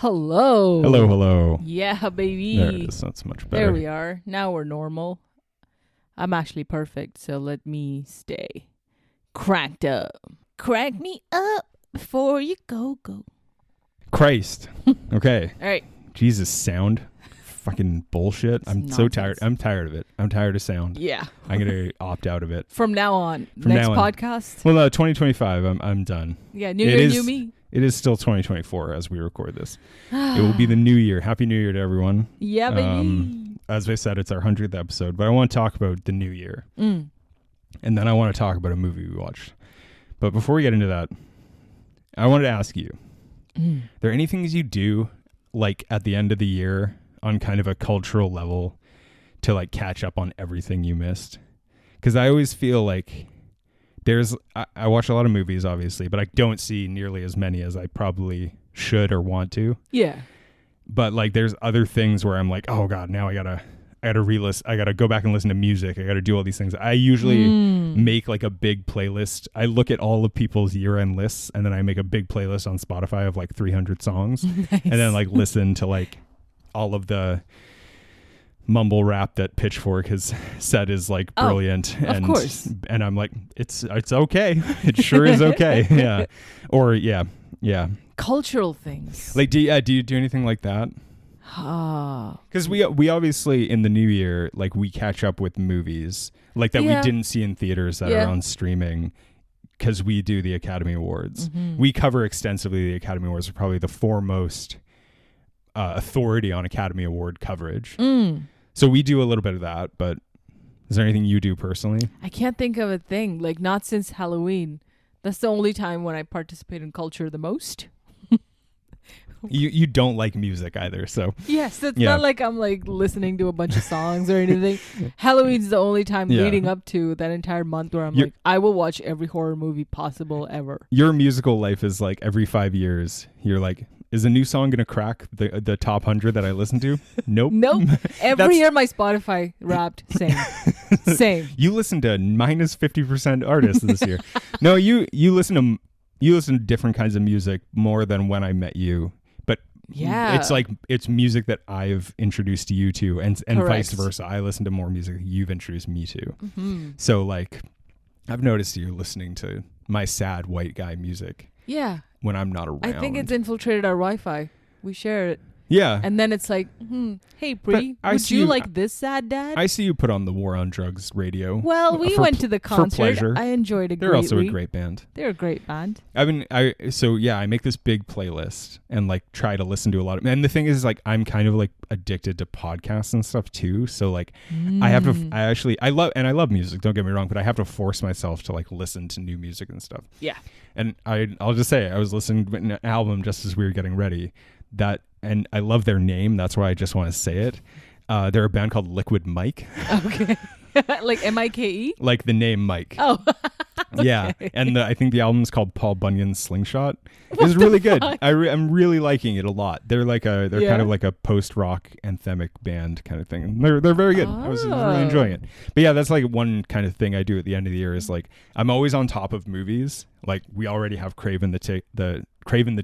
Hello. Hello, hello. Yeah, baby. There it is. That's much better. There we are. Now we're normal. I'm actually perfect, so let me stay cranked up. Crank me up before you go. Christ. Okay. All right. Jesus, sound. Fucking bullshit. It's I'm nonsense. so tired. I'm tired of it. I'm tired of sound. Yeah. I'm going to opt out of it. From now on. From Next now on. podcast. Well, no, 2025. I'm done. Yeah, new It year, is- new me. It is still 2024 as we record this. It will be the new year. Happy New Year to everyone. Yeah, baby. As I said, it's our 100th episode, but I want to talk about the new year. And then I want to talk about a movie we watched. But before we get into that, I wanted to ask you, are there any things you do like at the end of the year on kind of a cultural level to like catch up on everything you missed? Because I always feel like I watch a lot of movies, obviously, but I don't see nearly as many as I probably should or want to. Yeah. But like there's other things where I'm like, oh God, now I gotta relist. I gotta go back and listen to music. I gotta do all these things. I usually make like a big playlist. I look at all of people's year-end lists and then I make a big playlist on Spotify of like 300 songs. Nice. And then like listen to like all of the mumble rap that Pitchfork has said is like brilliant. Of course. And I'm like, it's okay. It sure is okay. Yeah. Or yeah. Cultural things. Like do you do anything like that? Because we obviously in the new year, like we catch up with movies like that we didn't see in theaters that are on streaming because we do the Academy Awards. We cover extensively the Academy Awards. Are probably the foremost authority on Academy Award coverage. So we do a little bit of that, but is there anything you do personally? I can't think of a thing. Like not since Halloween. That's the only time when I participate in culture the most. You don't like music either, so yes, it's not like I'm like listening to a bunch of songs or anything. Halloween's the only time leading up to that entire month where I'm like, I will watch every horror movie possible ever. Your musical life is like every 5 years, you're like, is a new song gonna crack the top 100 that I listen to? Nope. Every year my Spotify Wrapped same. You listen to minus 50% artists this year. No, you listen to different kinds of music more than when I met you. But it's like it's music that I've introduced you to, and vice versa. I listen to more music you've introduced me to. So like, I've noticed you're listening to my sad white guy music. Yeah. When I'm not around. I think it's infiltrated our Wi-Fi. We share it. Yeah. And then it's like, hey, Bree, would you like this sad dad? I see you put on the War on Drugs radio. Well, we went to the concert. For pleasure. I enjoyed it greatly. They're also a great band. They're a great band. I make this big playlist and like try to listen to a lot of, and the thing is like, I'm kind of like addicted to podcasts and stuff too. So like I love music, don't get me wrong, but I have to force myself to like listen to new music and stuff. Yeah. And I'll just say, I was listening to an album just as we were getting ready and I love their name. That's why I just want to say it. They're a band called Liquid Mike. Okay. Like M-I-K-E? Like the name Mike. Oh. Okay. Yeah. And I think the album's called Paul Bunyan's Slingshot. It's really good. I'm really liking it a lot. They're like kind of like a post-rock anthemic band kind of thing. They're very good. I was really enjoying it. But yeah, that's like one kind of thing I do at the end of the year is like I'm always on top of movies. Like we already have Craven the Ticket. Craven the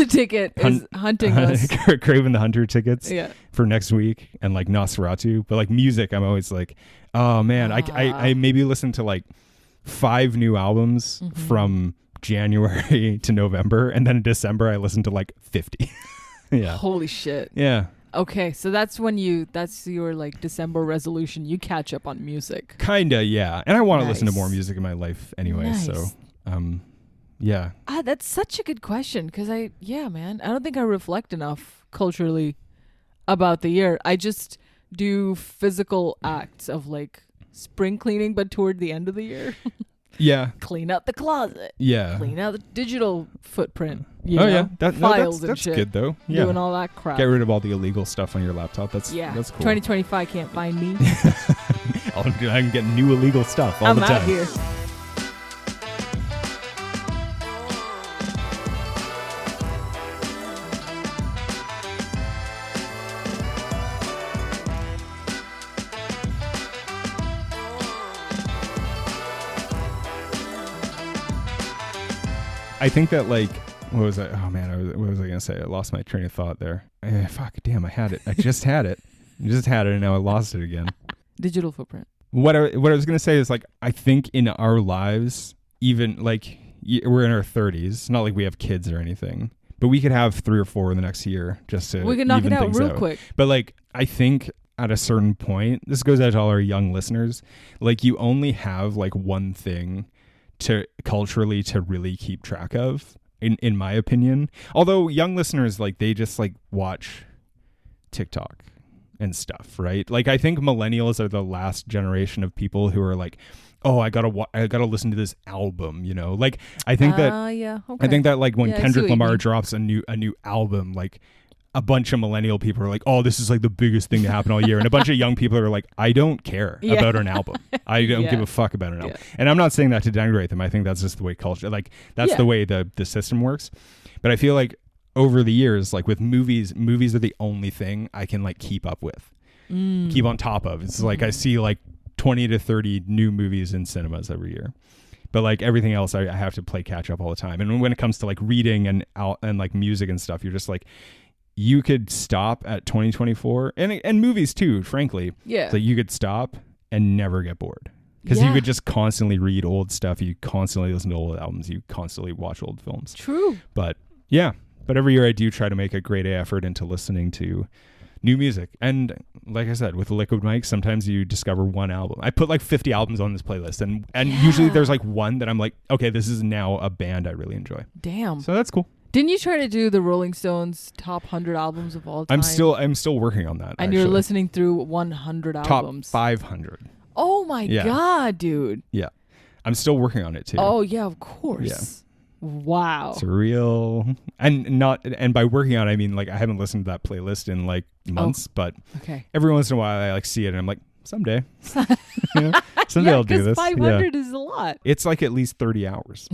Ticket is hunting us. Craven the Hunter tickets for next week, and like Nosferatu. But like music, I'm always like, oh man, I maybe listen to like 5 new albums from January to November, and then in December I listen to like 50. Yeah. Holy shit. Yeah. Okay, so that's your like December resolution. You catch up on music. Kinda, yeah. And I want to listen to more music in my life anyway. Nice. So, yeah. That's such a good question because I don't think I reflect enough culturally about the year. I just do physical acts of like spring cleaning, but toward the end of the year. Yeah. Clean out the closet. Yeah. Clean out the digital footprint. Yeah. Files and shit. That's good though. Yeah. Doing all that crap. Get rid of all the illegal stuff on your laptop. That's cool. 2025 can't find me. I can get new illegal stuff all the time. I'm out here. I think that like what was I? Oh man, what was I gonna say? I lost my train of thought there. Fuck, damn, I had it. I just had it. And now I lost it again. Digital footprint. What I was gonna say is like I think in our lives, even like we're in our 30s, not like we have kids or anything, but we could have 3 or 4 in the next year just to we can knock it out real out. quick. But like I think at a certain point, this goes out to all our young listeners, like you only have like one thing to culturally to really keep track of, in my opinion. Although young listeners, like they just like watch TikTok and stuff, right? Like I think millennials are the last generation of people who are like, oh, I gotta listen to this album, you know? Like I think that I think that like when Kendrick Lamar drops a new album, like a bunch of millennial people are like, oh, this is like the biggest thing to happen all year. And a bunch of young people are like, I don't care about an album. I don't give a fuck about an album. And I'm not saying that to denigrate them. I think that's just the way culture, like that's the way the system works. But I feel like over the years, like with movies are the only thing I can like keep up with, keep on top of. It's like I see like 20 to 30 new movies in cinemas every year. But like everything else, I have to play catch up all the time. And when it comes to like reading and like music and stuff, you're just like, you could stop at 2024 and movies too, frankly. Yeah. So you could stop and never get bored because you could just constantly read old stuff. You constantly listen to old albums. You constantly watch old films. True. But every year I do try to make a great effort into listening to new music. And like I said, with Liquid Mike, sometimes you discover one album. I put like 50 albums on this playlist and usually there's like one that I'm like, okay, this is now a band I really enjoy. Damn. So that's cool. Didn't you try to do the Rolling Stones top 100 albums of all time? I'm still working on that. And actually. You're listening through 100 albums. Top 500. Oh my God, dude. Yeah. I'm still working on it too. Oh yeah, of course. Yeah. Wow. It's real. And by working on it, I mean like I haven't listened to that playlist in like months, but every once in a while I like see it and I'm like, someday. Someday I'll do this. 500 is a lot. It's like at least 30 hours.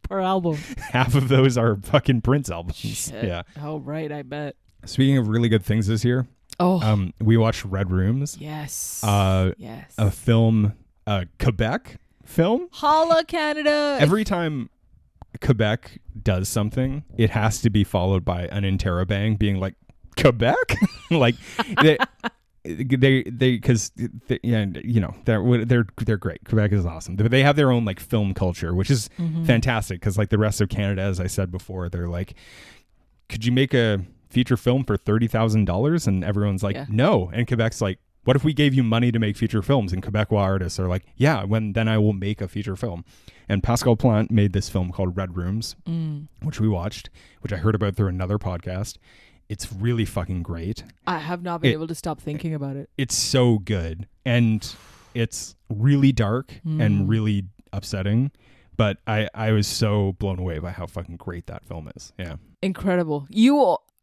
Per album. Half of those are fucking Prince albums. Shit. Yeah. Oh, right. I bet. Speaking of really good things this year, we watched Red Rooms. Yes. Yes. A film, Quebec film. Holla, Canada. Every time Quebec does something, it has to be followed by an interrobang being like, Quebec? Like, they because you know they're great. Quebec is awesome. They have their own like film culture, which is fantastic because like the rest of Canada, as I said before, they're like, could you make a feature film for $30,000? And everyone's like, no. And Quebec's like, what if we gave you money to make feature films? And Quebecois artists are like, yeah, then I will make a feature film. And Pascal Plante made this film called Red Rooms, which we watched, which I heard about through another podcast. It's really fucking great. I have not been able to stop thinking about it. It's so good. And it's really dark and really upsetting. But I was so blown away by how fucking great that film is. Yeah. Incredible.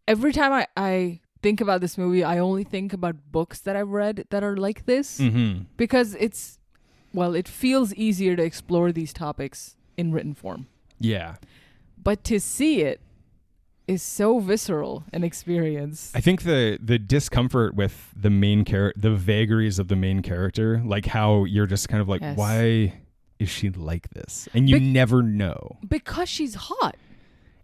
Every time I think about this movie, I only think about books that I've read that are like this. Because it feels easier to explore these topics in written form. Yeah. But to see it is so visceral an experience. I think the discomfort with the main character, the vagaries of the main character, like how you're just kind of like, why is she like this? And you never know. Because she's hot.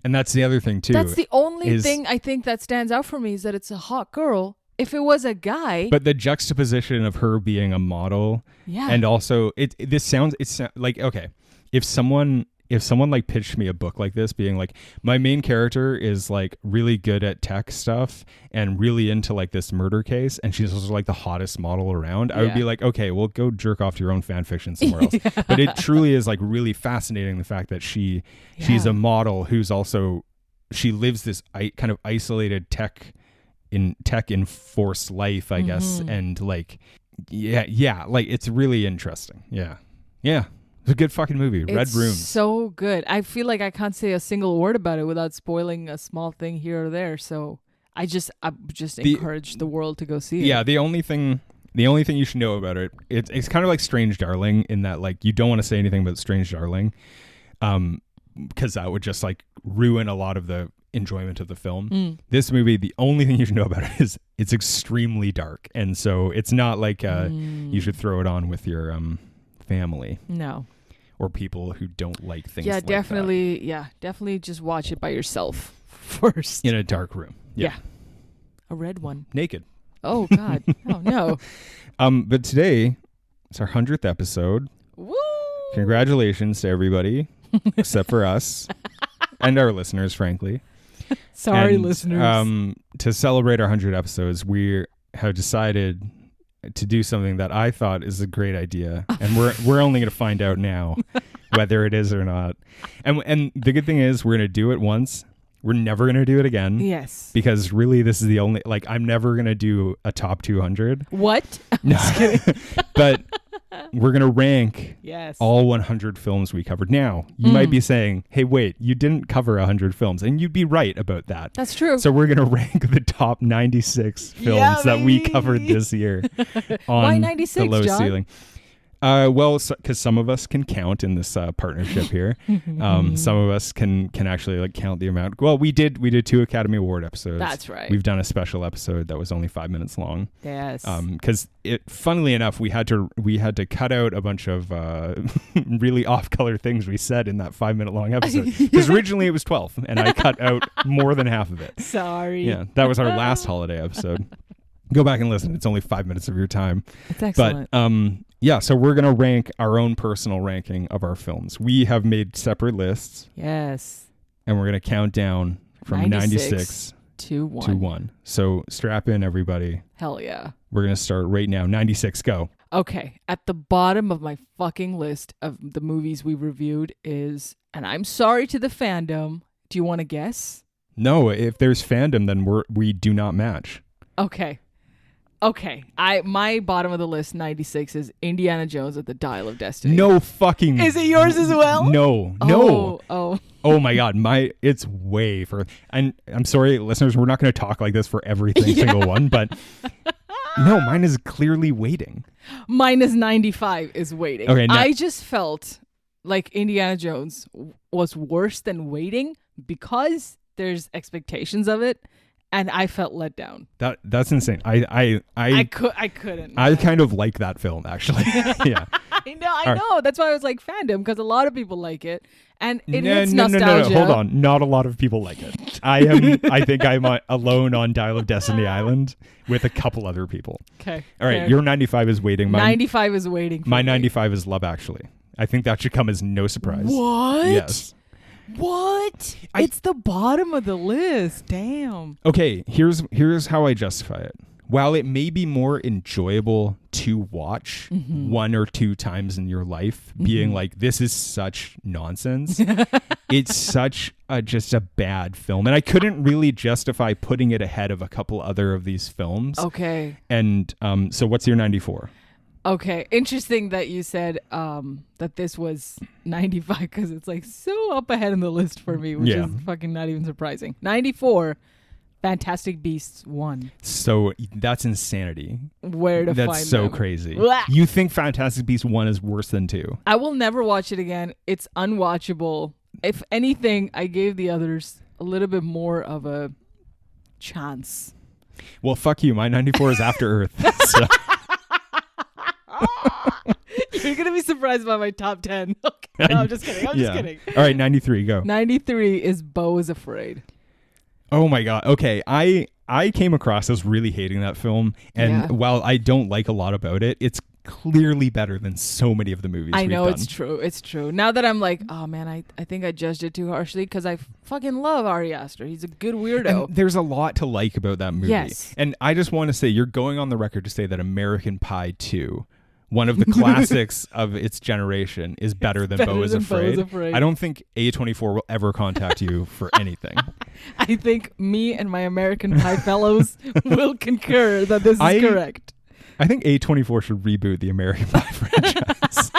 And that's the other thing too. That's the only thing I think that stands out for me is that it's a hot girl. If it was a guy. But the juxtaposition of her being a model. Yeah. And also it's like, okay, if someone like pitched me a book like this being like, my main character is like really good at tech stuff and really into like this murder case and she's also like the hottest model around, I would be like, okay, well go jerk off to your own fan fiction somewhere else. But it truly is like really fascinating the fact that she's a model who's also, she lives this kind of isolated tech enforced life, I guess. And like, like it's really interesting. Yeah. It's a good fucking movie. Red Rooms. So good. I feel like I can't say a single word about it without spoiling a small thing here or there. So I just encourage the world to go see it. Yeah, the only thing you should know about it, it's kind of like Strange Darling in that like you don't want to say anything about Strange Darling, because that would just like ruin a lot of the enjoyment of the film. This movie, the only thing you should know about it is it's extremely dark, and so it's not like you should throw it on with your family. No. or people who don't like things. Yeah, like definitely. Yeah, definitely. Just watch it by yourself first in a dark room. Yeah. A red one. Naked. Oh God. Oh no. But today it's our 100th episode. Woo! Congratulations to everybody except for us and our listeners, frankly. Sorry, and, listeners. To celebrate our 100 episodes, we have decided to do something that I thought is a great idea, and we're only going to find out now whether it is or not. And the good thing is we're going to do it once. We're never going to do it again. Yes. Because really this is the only, like, I'm never going to do a top 200. What? No. Just kidding. But we're going to rank all 100 films we covered. Now, you might be saying, hey, wait, you didn't cover 100 films. And you'd be right about that. That's true. So we're going to rank the top 96 films that we covered this year on Why 96, the low John? ceiling. Well, because some of us can count in this partnership here. Some of us can actually like count the amount. Well, we did 2 Academy Award episodes. That's right. We've done a special episode that was only 5 minutes long. Yes. Because funnily enough, we had to cut out a bunch of really off-color things we said in that 5 minute long episode. Because originally it was 12, and I cut out more than half of it. Sorry. Yeah, that was our last holiday episode. Go back and listen. It's only 5 minutes of your time. It's excellent. But yeah, so we're going to rank our own personal ranking of our films. We have made separate lists. Yes. And we're going to count down from 96 to 1. So strap in, everybody. Hell yeah. We're going to start right now. 96, go. Okay. At the bottom of my fucking list of the movies we reviewed is, and I'm sorry to the fandom. Do you want to guess? No, if there's fandom, then we do not match. Okay. My bottom of the list, 96, is Indiana Jones at the Dial of Destiny. No fucking. Is it yours as well? No. Oh. Oh my God, it's way for. And I'm sorry, listeners, we're not going to talk like this for every single one, but no, mine is clearly Waiting. Mine is 95 is Waiting. Okay, I just felt like Indiana Jones was worse than Waiting because there's expectations of it. And I felt let down. That's insane. I couldn't. I kind of like that film, actually. Yeah. I know. That's why I was like fandom, because a lot of people like it, and it hits nostalgia. No. Hold on. Not a lot of people like it. I think I'm alone on Dial of Destiny Island with a couple other people. Okay. All right. Your 95 is Waiting. 95 is Waiting. My 95 is Love Actually. I think that should come as no surprise. What? Yes. What? It's the bottom of the list. Damn. Okay, here's how I justify it. While it may be more enjoyable to watch 1 or 2 times in your life, being like, this is such nonsense, it's such just a bad film. And I couldn't really justify putting it ahead of a couple other of these films. Okay. And so what's your 94? Okay, interesting that you said that this was 95 because it's like so up ahead in the list for me, which is fucking not even surprising. 94, Fantastic Beasts 1. So that's insanity. Where to find That's so them. crazy. Blah. You think Fantastic Beasts 1 is worse than 2? I will never watch it again. It's unwatchable. If anything, I gave the others a little bit more of a chance. Well, fuck you. My 94 is After Earth. So. You're going to be surprised by my top 10. Okay. No, I'm just kidding. I'm just kidding. All right, 93, go. 93 is Beau is Afraid. Oh my God. Okay, I came across as really hating that film, and while I don't like a lot about it, it's clearly better than so many of the movies I know, we've it's true. It's true. Now that I'm like, oh man, I think I judged it too harshly because I fucking love Ari Aster. He's a good weirdo. And there's a lot to like about that movie. Yes. And I just want to say, you're going on the record to say that American Pie 2, one of the classics of its generation, is better than Beau is Afraid. I don't think A24 will ever contact you for anything. I think me and my American Pie fellows will concur that this is correct. I think A24 should reboot the American Pie franchise.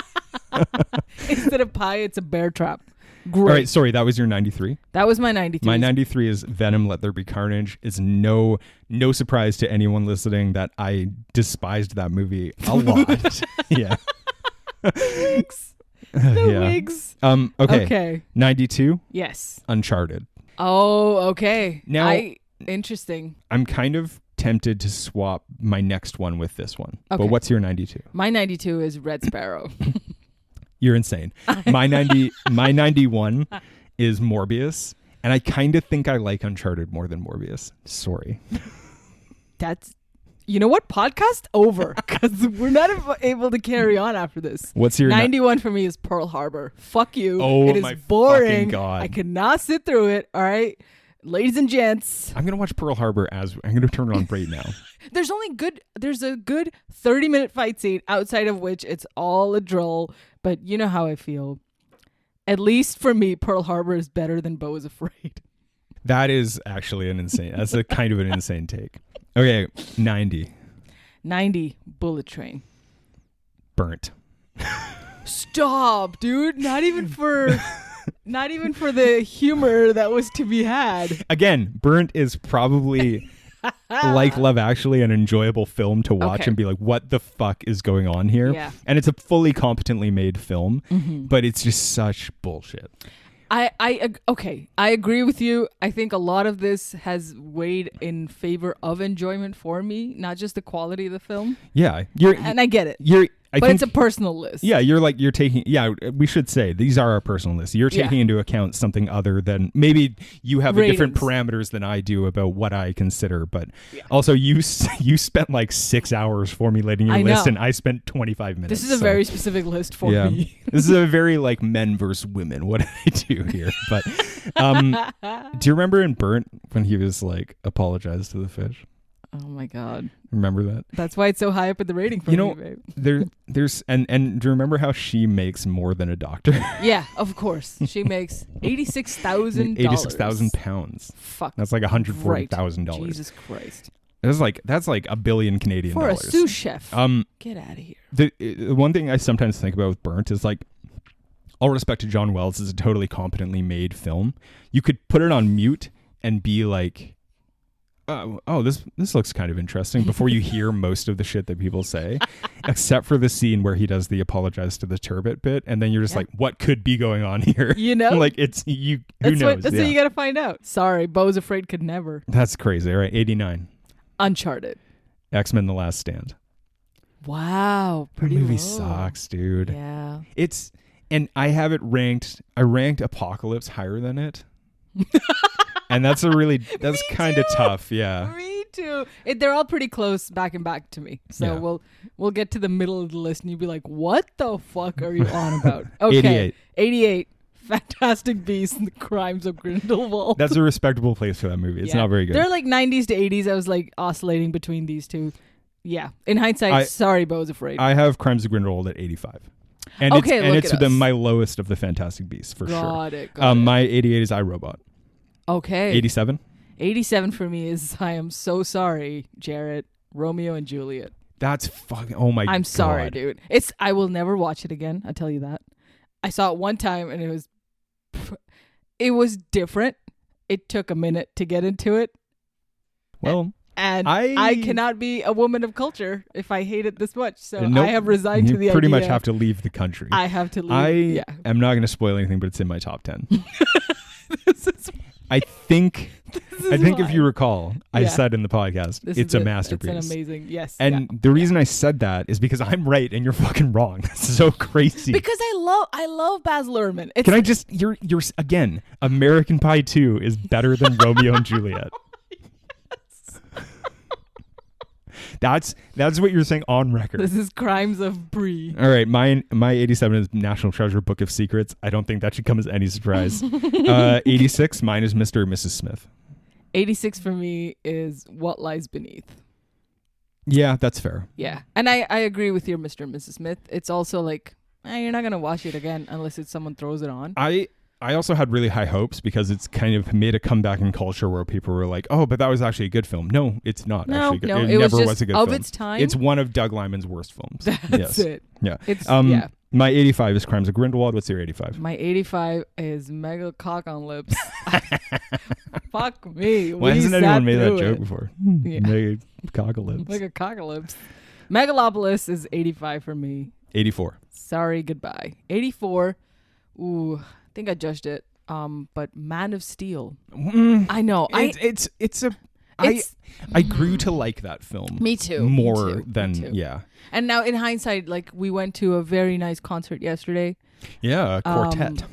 Instead of pie, it's a bear trap. Great. All right, sorry, that was your 93? That was my 93. My 93 is Venom, Let There Be Carnage. It's no surprise to anyone listening that I despised that movie a lot. Yeah. Wigs. The wigs. Okay. 92? Yes. Uncharted. Oh, okay. Now, interesting. I'm kind of tempted to swap my next one with this one. Okay. But what's your 92? My 92 is Red Sparrow. You're insane. My 91 is Morbius, and I kind of think I like Uncharted more than Morbius. Sorry. That's, you know what? Podcast over, because we're not able to carry on after this. What's your 91 for me is Pearl Harbor. Fuck you. Oh, it is my boring. fucking God. I cannot sit through it. All right, ladies and gents. I'm gonna watch Pearl Harbor I'm gonna turn it on right now. There's a good 30-minute fight scene, outside of which it's all a drill. But you know how I feel. At least for me, Pearl Harbor is better than Beau is Afraid. That is actually that's a kind of an insane take. Okay, 90. 90, Bullet Train. Burnt. Stop, dude. Not even for the humor that was to be had. Again, Burnt is probably like Love Actually, an enjoyable film to watch and be like, what the fuck is going on here? Yeah. And it's a fully competently made film, Mm-hmm. but it's just such bullshit. I agree with you. I think a lot of this has weighed in favor of enjoyment for me, not just the quality of the film. Yeah. And I get it. But it's a personal list. Yeah, you're taking, we should say these are our personal lists. You're taking into account something other than, maybe you have different parameters than I do about what I consider, but also you spent like 6 hours formulating your list and I spent 25 minutes. This is a very specific list for me. This is a very like men versus women. What did I do here? But do you remember in Burnt when he was like, apologize to the fish? Oh my God. Remember that? That's why it's so high up in the rating for me, babe. There's and do you remember how she makes more than a doctor? Yeah, of course. She makes $86,000. £86,000. Fuck. That's like $140,000. Jesus Christ. That's like $1 billion Canadian for dollars. a sous chef. Get out of here. The one thing I sometimes think about with Burnt is like, all respect to John Wells, is a totally competently made film. You could put it on mute and be like, this looks kind of interesting before you hear most of the shit that people say, except for the scene where he does the apologize to the turbot bit, and then you're just like, what could be going on here? You know, like it's you. Who knows? That's what you got to find out. Sorry, Beau's Afraid could never. That's crazy. All right, 89. Uncharted. X-Men: The Last Stand. Wow, pretty. That movie sucks, dude. Yeah. And I have it ranked. I ranked Apocalypse higher than it. And that's kind of tough. Yeah. Me too. They're all pretty close back and back to me. So we'll get to the middle of the list and you'll be like, what the fuck are you on about? Okay. 88. Fantastic Beasts and the Crimes of Grindelwald. That's a respectable place for that movie. It's not very good. They're like 90s to 80s. I was like oscillating between these two. Yeah. In hindsight, sorry, Beau's Afraid. I have Crimes of Grindelwald at 85. And it's my lowest of the Fantastic Beasts for sure. Got it. My 88 is iRobot. Okay. 87? 87 for me is I Am So Sorry, Jarrett, Romeo and Juliet. That's fucking, oh my God. I'm sorry, dude. I will never watch it again. I'll tell you that. I saw it one time and it was different. It took a minute to get into it. Well, and I cannot be a woman of culture if I hate it this much. So I have resigned to the idea. You pretty much have to leave the country. I have to leave. I am not going to spoil anything, but it's in my top 10. I think if you recall, I said in the podcast, it's a masterpiece. It's an amazing, yes. And the reason I said that is because I'm right and you're fucking wrong. That's so crazy. Because I love Baz Luhrmann. Can I just, you're again, American Pie 2 is better than Romeo and Juliet. That's what you're saying on record. This is Crimes of Brie. All right, my 87 is National Treasure Book of Secrets. I don't think that should come as any surprise. 86, mine is Mr. and Mrs. Smith. 86 for me is What Lies Beneath. Yeah, that's fair. Yeah, and I agree with your Mr. and Mrs. Smith. It's also like, you're not going to watch it again unless someone throws it on. I also had really high hopes because it's kind of made a comeback in culture where people were like, oh, but that was actually a good film. No, it's not actually good. No, it never was a good film. Of its time. It's one of Doug Liman's worst films. That's it. Yeah. It's, My 85 is Crimes of Grindelwald. What's your 85? My 85 is Mega Cock on Lips. Fuck me. Why hasn't anyone made that joke before? Mega Cock-a-lips. Mega Cock-a-lips. Megalopolis is 85 for me. 84. Sorry, goodbye. 84. Ooh, I think I judged it. But Man of Steel. I know. It's I grew to like that film. Me too. More than yeah. And now in hindsight, like we went to a very nice concert yesterday. Yeah, a quartet.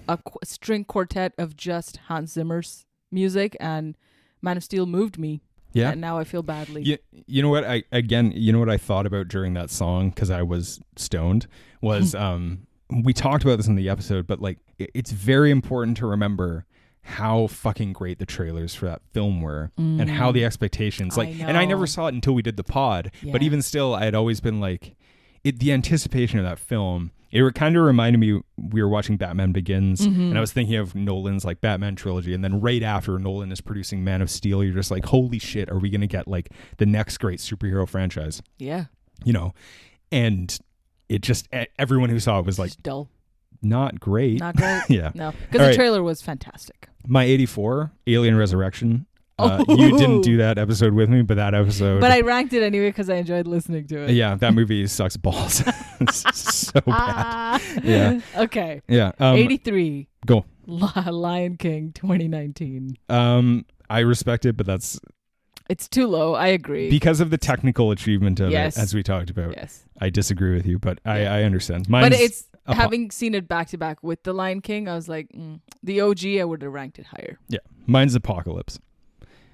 String quartet of just Hans Zimmer's music, and Man of Steel moved me. Yeah. And now I feel badly. You know what? You know what I thought about during that song, because I was stoned, was we talked about this in the episode, but like it's very important to remember how fucking great the trailers for that film were and how the expectations and I never saw it until we did the pod, but even still I had always been like the anticipation of that film. It kind of reminded me, we were watching Batman Begins and I was thinking of Nolan's like Batman trilogy, and then right after Nolan is producing Man of Steel, you're just like, holy shit, are we going to get like the next great superhero franchise? Yeah. You know, and it just, everyone who saw it was like, just dull. Not great. Not great. Yeah. No, because the trailer was fantastic. My 84, Alien Resurrection. You didn't do that episode with me, but that episode. But I ranked it anyway because I enjoyed listening to it. Yeah, that movie sucks balls. It's so bad. Yeah. Okay. Yeah. 83. Go. Lion King 2019. I respect it, but it's too low. I agree. Because of the technical achievement of yes. it, as we talked about. Yes. I disagree with you, but I understand. But it's having seen it back to back with The Lion King, I was like, the OG, I would have ranked it higher. Yeah. Mine's Apocalypse.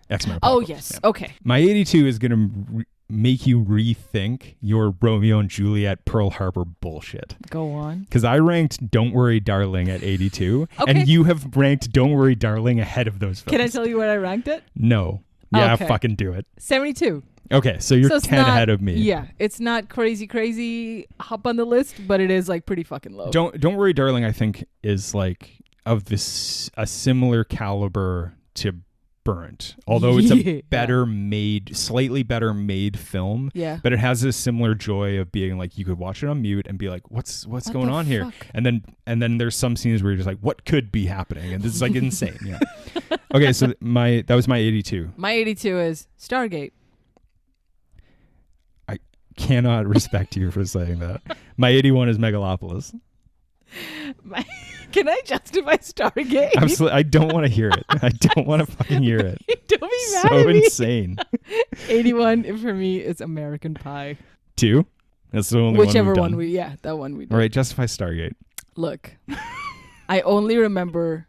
X-Men Oh, Apocalypse. yes. Yeah. Okay. My 82 is going to make you rethink your Romeo and Juliet Pearl Harbor bullshit. Go on. Because I ranked Don't Worry Darling at 82, okay. and you have ranked Don't Worry Darling ahead of those films. Can I tell you where I ranked it? No. Yeah, okay. Fucking do it. 72. Okay, so you're 10 ahead of me. Yeah, it's not crazy hop on the list, but it is like pretty fucking low. Don't Worry Darling, I think, is like of a similar caliber to Burnt, although it's a better made, slightly better made film. Yeah. But it has this similar joy of being like, you could watch it on mute and be like, what's going on here? And then there's some scenes where you're just like, what could be happening? And this is like insane. Yeah. Okay, so that was my 82. My 82 is Stargate. I cannot respect you for saying that. My 81 is Megalopolis. Can I justify Stargate? I don't want to hear it. I don't want to fucking hear it. Don't be mad so at me. Insane. 81 for me is American Pie. 2? That's the only Whichever one that one we did. All right, justify Stargate. Look, I only remember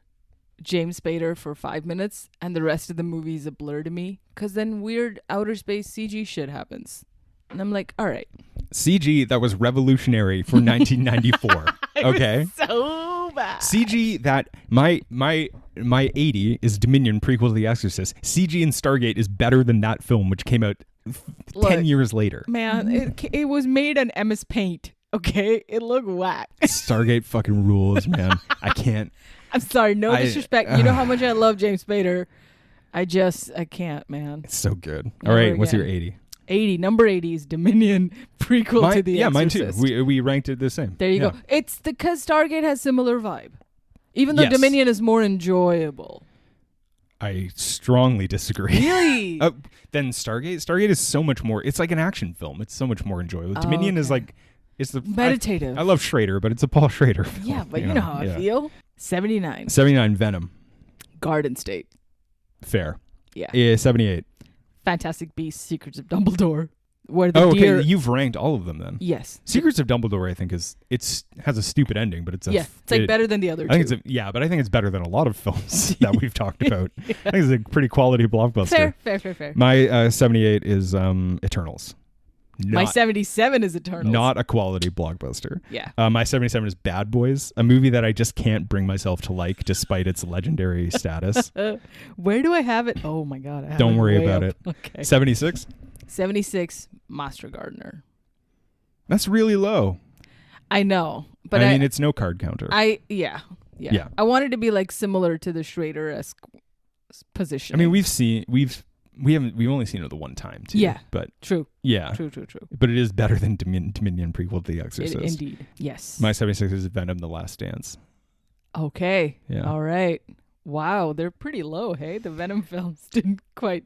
James Spader for 5 minutes, and the rest of the movie is a blur to me, because then weird outer space CG shit happens. And I'm like, all right. CG that was revolutionary for 1994. Okay. So bad. CG that my 80 is Dominion, prequel to The Exorcist. CG in Stargate is better than that film, which came out 10 years later. Man, it was made on MS Paint. Okay, it looked whack. Stargate fucking rules, man. I can't. I'm sorry, no disrespect. You know how much I love James Spader. I can't, man. It's so good. All right, what's your 80? 80, number 80 is Dominion, prequel to The Exorcist. Yeah, mine too. We ranked it the same. There you go. It's because Stargate has similar vibe, even though Dominion is more enjoyable. I strongly disagree. Really? Then Stargate is so much more. It's like an action film. It's so much more enjoyable. Dominion is like it's the meditative. I love Schrader, but it's a Paul Schrader film. Yeah, but you know how I feel. 79. 79 Venom. Garden State. Fair. Yeah. 78. Fantastic Beasts, Secrets of Dumbledore. Where the deer... okay. You've ranked all of them then. Yes. Secrets of Dumbledore, I think, has a stupid ending, but it's it's like better than the other two. I think but I think it's better than a lot of films that we've talked about. I think it's a pretty quality blockbuster. Fair. My 78 is Eternals. My 77 is Eternals. Not a quality blockbuster. Yeah. My 77 is Bad Boys, a movie that I just can't bring myself to like despite its legendary status. Where do I have it? Oh my God. Don't worry about it. Okay. 76? 76, Master Gardener. That's really low. I know. But I mean, it's no card counter. Yeah. I wanted to be like similar to the Schrader-esque position. I mean, we've only seen it the one time too. Yeah. But true. Yeah. True. But it is better than Dominion prequel to The Exorcist. Indeed. Yes. My 76 is Venom: The Last Dance. Okay. Yeah. All right. Wow, they're pretty low, hey? The Venom films didn't quite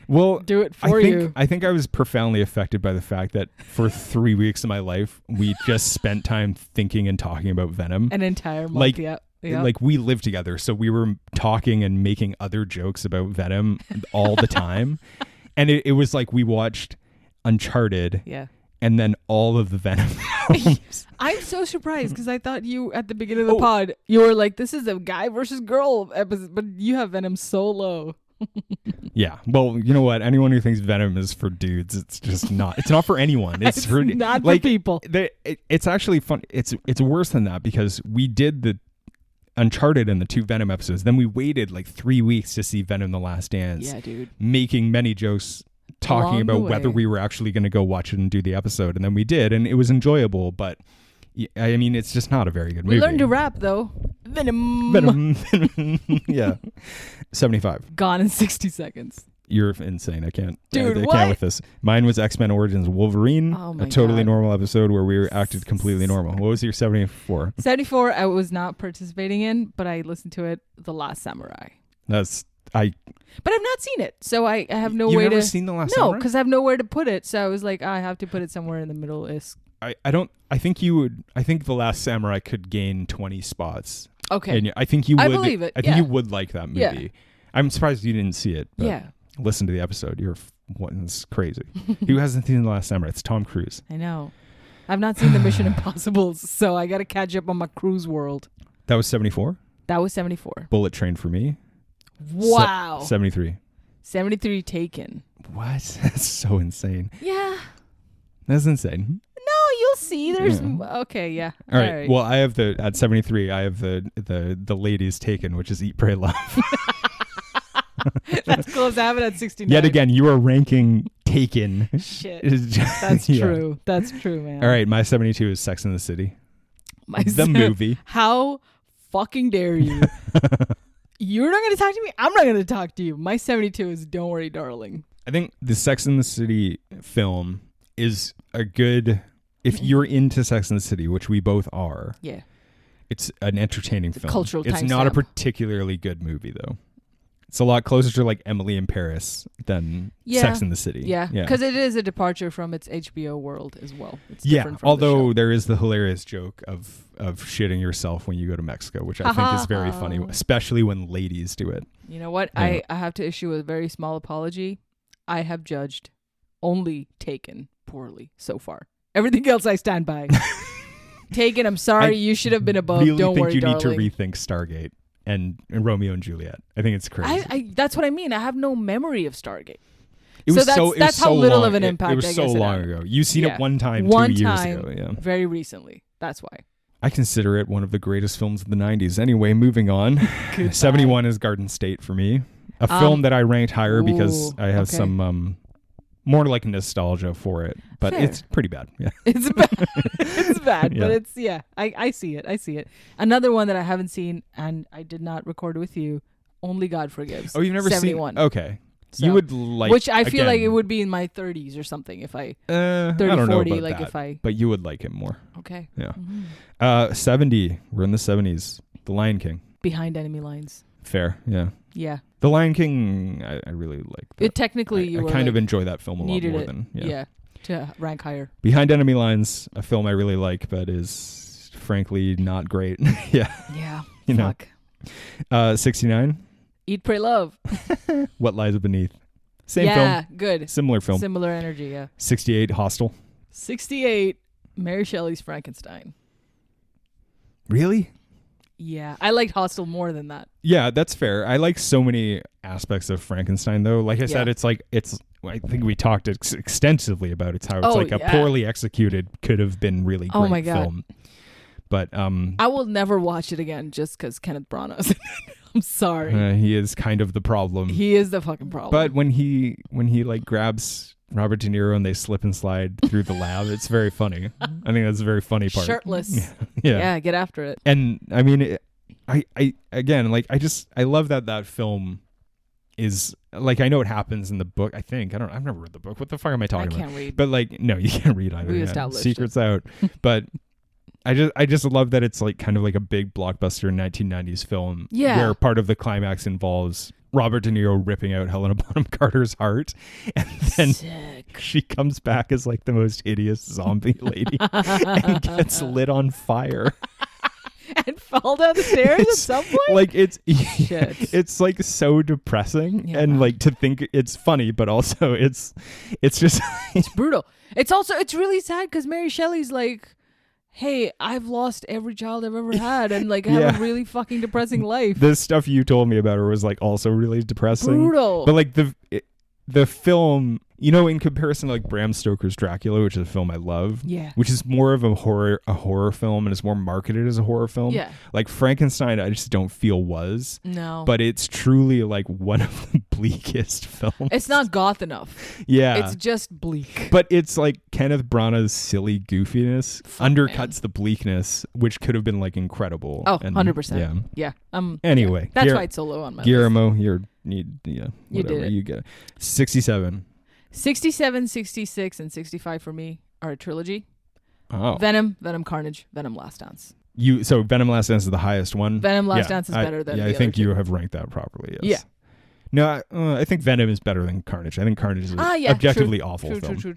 do it for you. I think I was profoundly affected by the fact that for 3 weeks of my life, we just spent time thinking and talking about Venom. An entire month, yeah. Like we lived together, so we were talking and making other jokes about Venom all the time. And it was like we watched Uncharted. Yeah. And then all of the Venom films. I'm so surprised because I thought you, at the beginning of the pod, you were like, this is a guy versus girl episode, but you have Venom solo. Yeah. Well, you know what? Anyone who thinks Venom is for dudes, it's just not. It's not for anyone. It's for not like, for people. It's actually fun. It's worse than that because we did the Uncharted and the 2 Venom episodes. Then we waited like 3 weeks to see Venom: The Last Dance. Yeah, dude. Making many jokes, talking about whether we were actually going to go watch it and do the episode, and then we did, and it was enjoyable. But I mean, it's just not a very good movie. We learned to rap though. Venom. Venom. Yeah. 75. Gone in 60 seconds. You're insane. I can't. Dude, I what? can't with this. Mine was X-Men Origins Wolverine, Oh my a totally God. normal episode where we acted completely normal. What was your 74? 74 I was not participating in, but I listened to it, The Last Samurai. That's But I've not seen it, so I have no You've way never to. seen The Last No, Samurai? because I have nowhere to put it. So I was like, I have to put it somewhere in the middle. I don't. I think you would. I think The Last Samurai could gain 20 spots. Okay. And I think you would. I believe it, I think yeah. you would like that movie. Yeah. I'm surprised you didn't see it. But Yeah. Listen to the episode. It's crazy. Who hasn't seen The Last Samurai? It's Tom Cruise. I know. I've not seen the Mission Impossibles, so I got to catch up on my cruise world. That was 74. That was 74. Bullet Train for me. Wow. 73. 73 Taken. What? That's so insane. Yeah. That's insane. No, you'll see. There's Yeah. okay. Yeah. All right. Well, I have at 73. I have the ladies Taken, which is Eat, Pray, Love. That's close. I have it at 69. Yet again, you are ranking Taken. Shit. Just- That's yeah. true. That's true, man. All right, my 72 is Sex and the City. The Movie. How fucking dare you? You're not going to talk to me? I'm not going to talk to you. My 72 is Don't Worry, Darling. I think the Sex and the City film is a good, if you're into Sex and the City, which we both are. Yeah. It's an entertaining film. Cultural It's not a timestamp. particularly good movie, though. It's a lot closer to like Emily in Paris than Sex and the City. Yeah, because it is a departure from its HBO world as well. It's Yeah, different from although the show. there is the hilarious joke of shitting yourself when you go to Mexico, which I think is very funny, especially when ladies do it. You know what? Yeah. I have to issue a very small apology. I have judged only Taken poorly so far. Everything else I stand by. Taken, I'm sorry. You should have been above. Really Don't think worry, you darling. need to rethink Stargate and Romeo and Juliet. I think it's crazy. I that's what I mean. I have no memory of Stargate. It was that's how so little long, of an impact It was I so guess it long had. ago. You've seen Yeah. it one time, One 2 years time, ago. Yeah, very recently. That's why. I consider it one of the greatest films of the 90s. Anyway, moving on. Goodbye. 71 is Garden State for me. A film that I ranked higher because ooh, I have okay. some more like nostalgia for it, but Fair. it's pretty bad. Yeah. It's bad. It's bad, Yeah. but it's I see it. I see it. Another one that I haven't seen and I did not record with you. Only God Forgives. Oh, you've never 71. seen? Okay. So, You would like, which I feel like again, it would be in my 30s or something if I 30, 30, I don't 40 know about like that, if I but you would like it more. okay. Yeah. Mhm. 70. We're in the 70s. The Lion King. Behind enemy lines. Fair. Yeah. Yeah. The Lion King. I really like. That. It technically you I were kind of like, enjoy that film a lot needed more it. than Yeah. To rank higher. Behind Enemy Lines, a film I really like, but is frankly not great. Yeah. Yeah. You know. Fuck. 69. Eat, Pray, Love. What Lies Beneath. Same yeah, film. good. Similar film. Similar energy, yeah. 68. Hostel. 68, Mary Shelley's Frankenstein. Really? Yeah, I liked Hostel more than that. Yeah, that's fair. I like so many aspects of Frankenstein, though. Like I said, Yeah. it's. I think we talked extensively about it. How it's Oh, like a yeah. poorly executed could have been really great Oh my God. film. But I will never watch it again just because Kenneth Branagh's in it. I'm sorry. he is kind of the problem. He is the fucking problem. But when he like grabs Robert De Niro and they slip and slide through the lab, it's very funny. I think that's a very funny part. Shirtless. Yeah. Yeah, get after it. And I mean, I again, like I love that film is like, I know it happens in the book. I've never read the book. What the fuck am I I talking about? can't read. But like, no, you can't read either. We yeah. established Secrets out. But I just love that it's like kind of like a big blockbuster 1990s film. Yeah. Where part of the climax involves Robert De Niro ripping out Helena Bonham Carter's heart, and then Sick. she comes back as like the most hideous zombie lady and gets lit on fire. and fall down the stairs at some point. Like it's Shit. it's like so depressing, Yeah. and like to think it's funny, but also it's just It's brutal. It's really sad because Mary Shelley's like, hey, I've lost every child I've ever had, and like I have a really fucking depressing life. the stuff you told me about her was like also really depressing. Brutal. But like the film, you know, in comparison to like Bram Stoker's Dracula, which is a film I love, Yeah. which is more of a horror film and is more marketed as a horror film. Yeah. Like Frankenstein, I just don't feel was. No. But it's truly like one of the bleakest films. It's not goth enough. Yeah. It's just bleak. But it's like Kenneth Branagh's silly goofiness undercuts the bleakness, which could have been like incredible. Oh, and, 100%. Yeah. Anyway. That's why it's so low on my list. Guillermo, You whatever, did it. you get it. 67. 67, 66, and 65 for me are a trilogy. Oh. Venom, Carnage, Venom Last Dance. So Venom Last Dance is the highest one? Venom Last Dance is better than the I other think two. you have ranked that properly, yes. Yeah. No, I think Venom is better than Carnage. I think Carnage is an objectively awful film. True.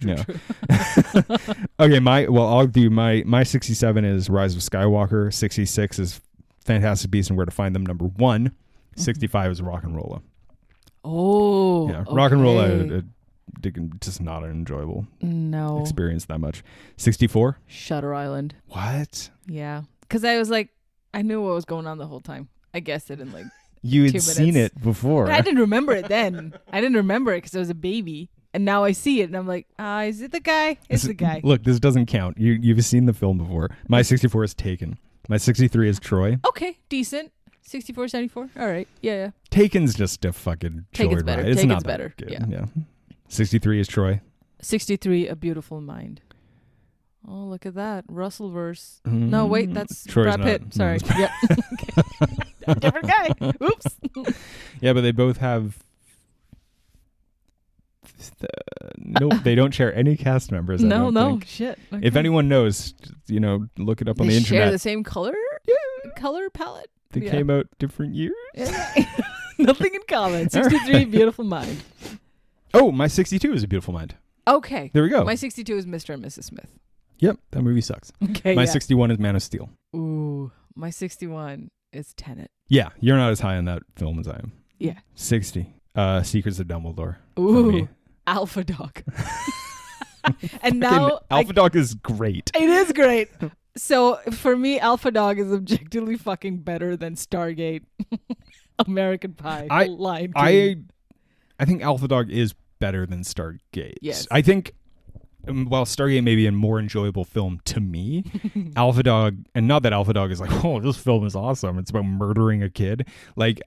Okay, I'll do my 67 is Rise of Skywalker. 66 is Fantastic Beasts and Where to Find Them, number 1. 65 is Rock and Rolla. Oh. Yeah, okay. Rock and Rolla, just not an enjoyable experience that much. 64? Shutter Island. What? Yeah. Because I was like, I knew what was going on the whole time. I guessed it in like You 2 had seen minutes. it before. But I didn't remember it then. I didn't remember it because I was a baby. And now I see it and I'm like, is it the guy? It's the guy. Look, this doesn't count. You've seen the film before. My 64 is Taken. My 63 is Troy. Okay, decent. 64, 74. All right. Yeah. Taken's just a fucking Taken's joyride. better. It's Taken's not that better. good. Yeah. 63 is Troy. 63, A Beautiful Mind. Oh, look at that. Russellverse. No, wait, that's Troy's Brad Pitt. not. Sorry. No, Yep. Okay. Different guy. Oops. Yeah, but they both have... Nope, they don't share any cast members. I don't think. Shit. If Okay. anyone knows, look it up on They the share internet. the same color color palette. They came out different years. Yeah. Nothing in common. 63, Beautiful Mind. Oh, my 62 is A Beautiful Mind. Okay. There we go. My 62 is Mr. and Mrs. Smith. Yep, that movie sucks. Okay. My 61 is Man of Steel. Ooh, my 61 is Tenet. Yeah, you're not as high on that film as I am. Yeah. 60. Secrets of Dumbledore. For Ooh, me. Alpha Dog. And now Alpha Dog is great. it is great. So for me, Alpha Dog is objectively fucking better than Stargate, American Pie, Lion King. I think Alpha Dog is better than Stargate. Yes. I think while Stargate may be a more enjoyable film to me, Alpha Dog, and not that Alpha Dog is like, oh, this film is awesome. It's about murdering a kid. Like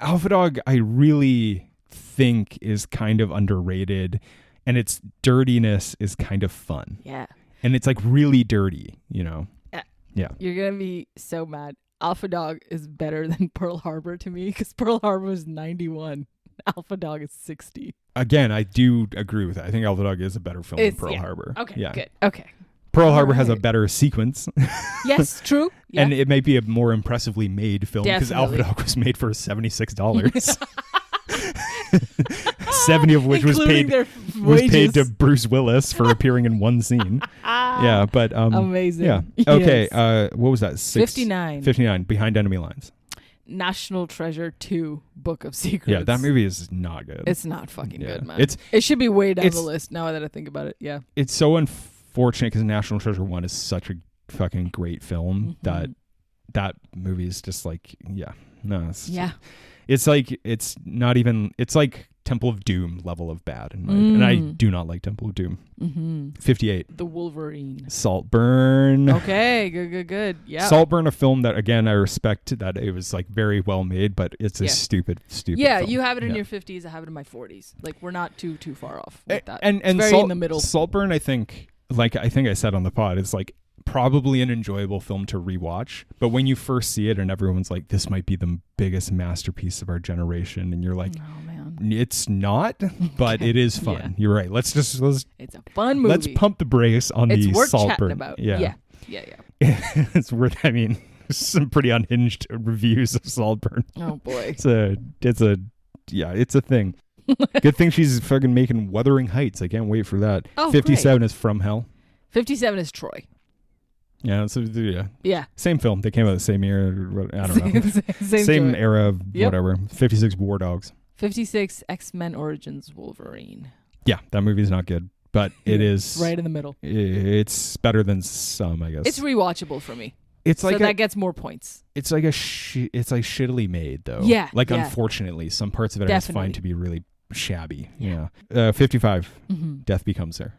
Alpha Dog, I really think is kind of underrated, and its dirtiness is kind of fun. Yeah. And it's like really dirty, Yeah. You're going to be so mad. Alpha Dog is better than Pearl Harbor to me because Pearl Harbor was 91. Alpha Dog is 60. Again, I do agree with that. I think Alpha Dog is a better film than Pearl Harbor. Okay, yeah. good. Okay. Pearl Harbor has a better sequence. Yes, true. Yeah. And it may be a more impressively made film because Alpha Definitely. Dog was made for $76. 70 of which was Including paid their was paid wages. to Bruce Willis for appearing in one scene. Yeah, but Amazing. Yeah. Okay, Yes. what was that? 59. 59 Behind Enemy Lines. National Treasure 2, Book of Secrets. Yeah, that movie is not good. It's not fucking Yeah. good, man. It's It should be way down the it's- list now that I think about it. Yeah. it's so unfortunate because National Treasure 1 is such a fucking great film that movie is just like, Yeah. it's like it's not even, it's like Temple of Doom level of bad, and I do not like Temple of Doom. 58 The Wolverine. Saltburn. Okay, good. Yeah. Saltburn, a film that again I respect that it was like very well made, but it's a stupid Yeah, film. you have it in Yeah. your 50s, I have it in my 40s. Like we're not too far off with that. And it's very in the middle. Saltburn, I think I said on the pod, it's like probably an enjoyable film to rewatch, but when you first see it and everyone's like, this might be the biggest masterpiece of our generation, and you're like, Oh man. it's not, but it is fun. Yeah. You're right. Let's It's a fun movie. let's pump the brakes on It's the worth Saltburn. chatting about. Yeah. It's worth. I mean, some pretty unhinged reviews of Saltburn. Oh boy. It's a thing. Good thing she's fucking making Wuthering Heights. I can't wait for that. Oh, 57 is From Hell. 57 is Troy. Yeah, so Yeah. same film. They came out the same year. I don't know. Same era of whatever. 56 War Dogs. 56 X-Men Origins Wolverine. Yeah, that movie's not good, but it is right in the middle. It's better than some, I guess. It's rewatchable for me. It's like so that gets more points. It's like it's like shittily made though. Yeah. Like unfortunately, some parts of it I just find to be really shabby. Yeah. 55. Death Becomes Her.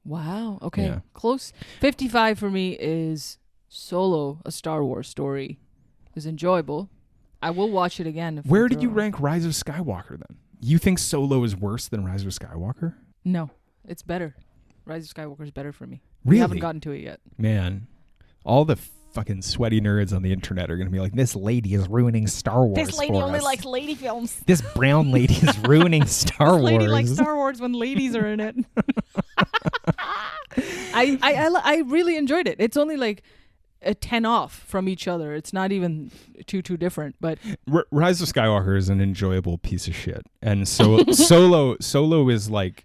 Wow. Okay. Yeah. Close. 55 for me is Solo, a Star Wars story. It's enjoyable. I will watch it again. Where did you rank Rise of Skywalker then? You think Solo is worse than Rise of Skywalker? No, it's better. Rise of Skywalker is better for me. Really? We haven't gotten to it yet. Man, all the fucking sweaty nerds on the internet are going to be like, this lady is ruining Star Wars. This lady only likes lady films. This brown lady is ruining Star Wars. This lady likes Star Wars when ladies are in it. I really enjoyed it. It's only like a 10 off from each other. It's not even too different, but Rise of Skywalker is an enjoyable piece of shit, and so Solo is like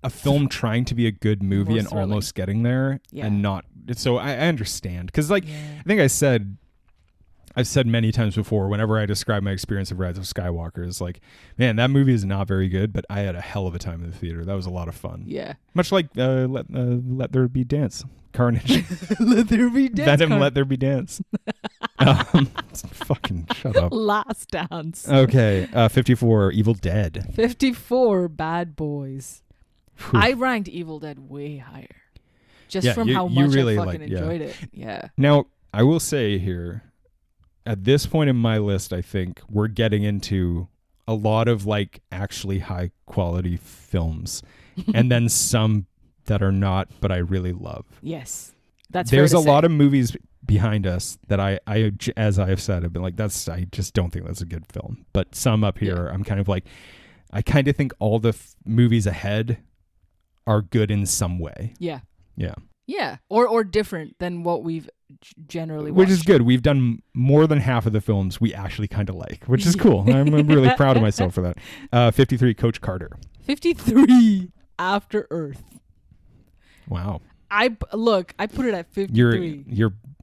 a film trying to be a good movie and almost getting there, and not. So I understand, because I think I've said many times before, whenever I describe my experience of Rise of Skywalker, is like, man, that movie is not very good, but I had a hell of a time in the theater. That was a lot of fun. Yeah, much like Let There Be Dance. Carnage. Let There Be Dance. Venom, Let There Be Dance. Fucking shut up. Last Dance. Okay. 54, Evil Dead. 54, Bad Boys. Whew. I ranked Evil Dead way higher. Just from how much I fucking enjoyed it. Yeah. Now, I will say here, at this point in my list, I think we're getting into a lot of like actually high quality films. And then some that are not, but I really love. Yes. There's a lot of movies behind us that I as I have said, I've been like, I just don't think that's a good film. But some up here, I'm kind of like, I kind of think all the movies ahead are good in some way. Yeah. Yeah. Yeah. Or different than what we've generally watched. Which is good. We've done more than half of the films we actually kind of like, which is cool. I'm really proud of myself for that. 53, Coach Carter. 53, After Earth. Wow. I put it at 53.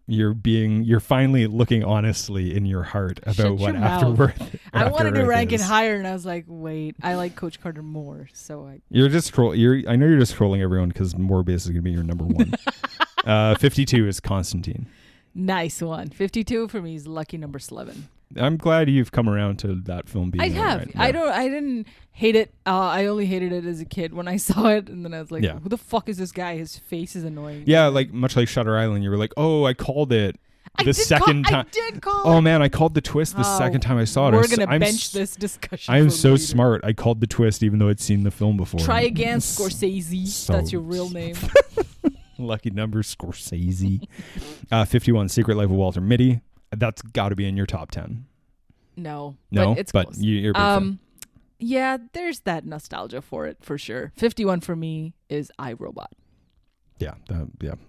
You're finally looking honestly in your heart about what After I wanted to rank is. it higher, and I was like, wait, I like Coach Carter more. So I know you're just trolling everyone because Morbius is gonna be your number one. 52 is Constantine. Nice one. 52 for me is lucky number 11. I'm glad you've come around to that film being. I have. Right. Yeah. I didn't hate it. I only hated it as a kid when I saw it, and then I was like, who the fuck is this guy? His face is annoying. Yeah, like much like Shutter Island, you were like, oh, I called it the second time. I did call Oh man, I called the twist the second time I saw it. We're gonna bench this discussion. I am so smart. I called the twist even though I'd seen the film before. Try again, Scorsese. That's your real name. Lucky number, Scorsese. 51, Secret Life of Walter Mitty. That's got to be in your top 10. No, but it's close. You're a big fan. Yeah, there's that nostalgia for it for sure. 51 for me is iRobot. Yeah,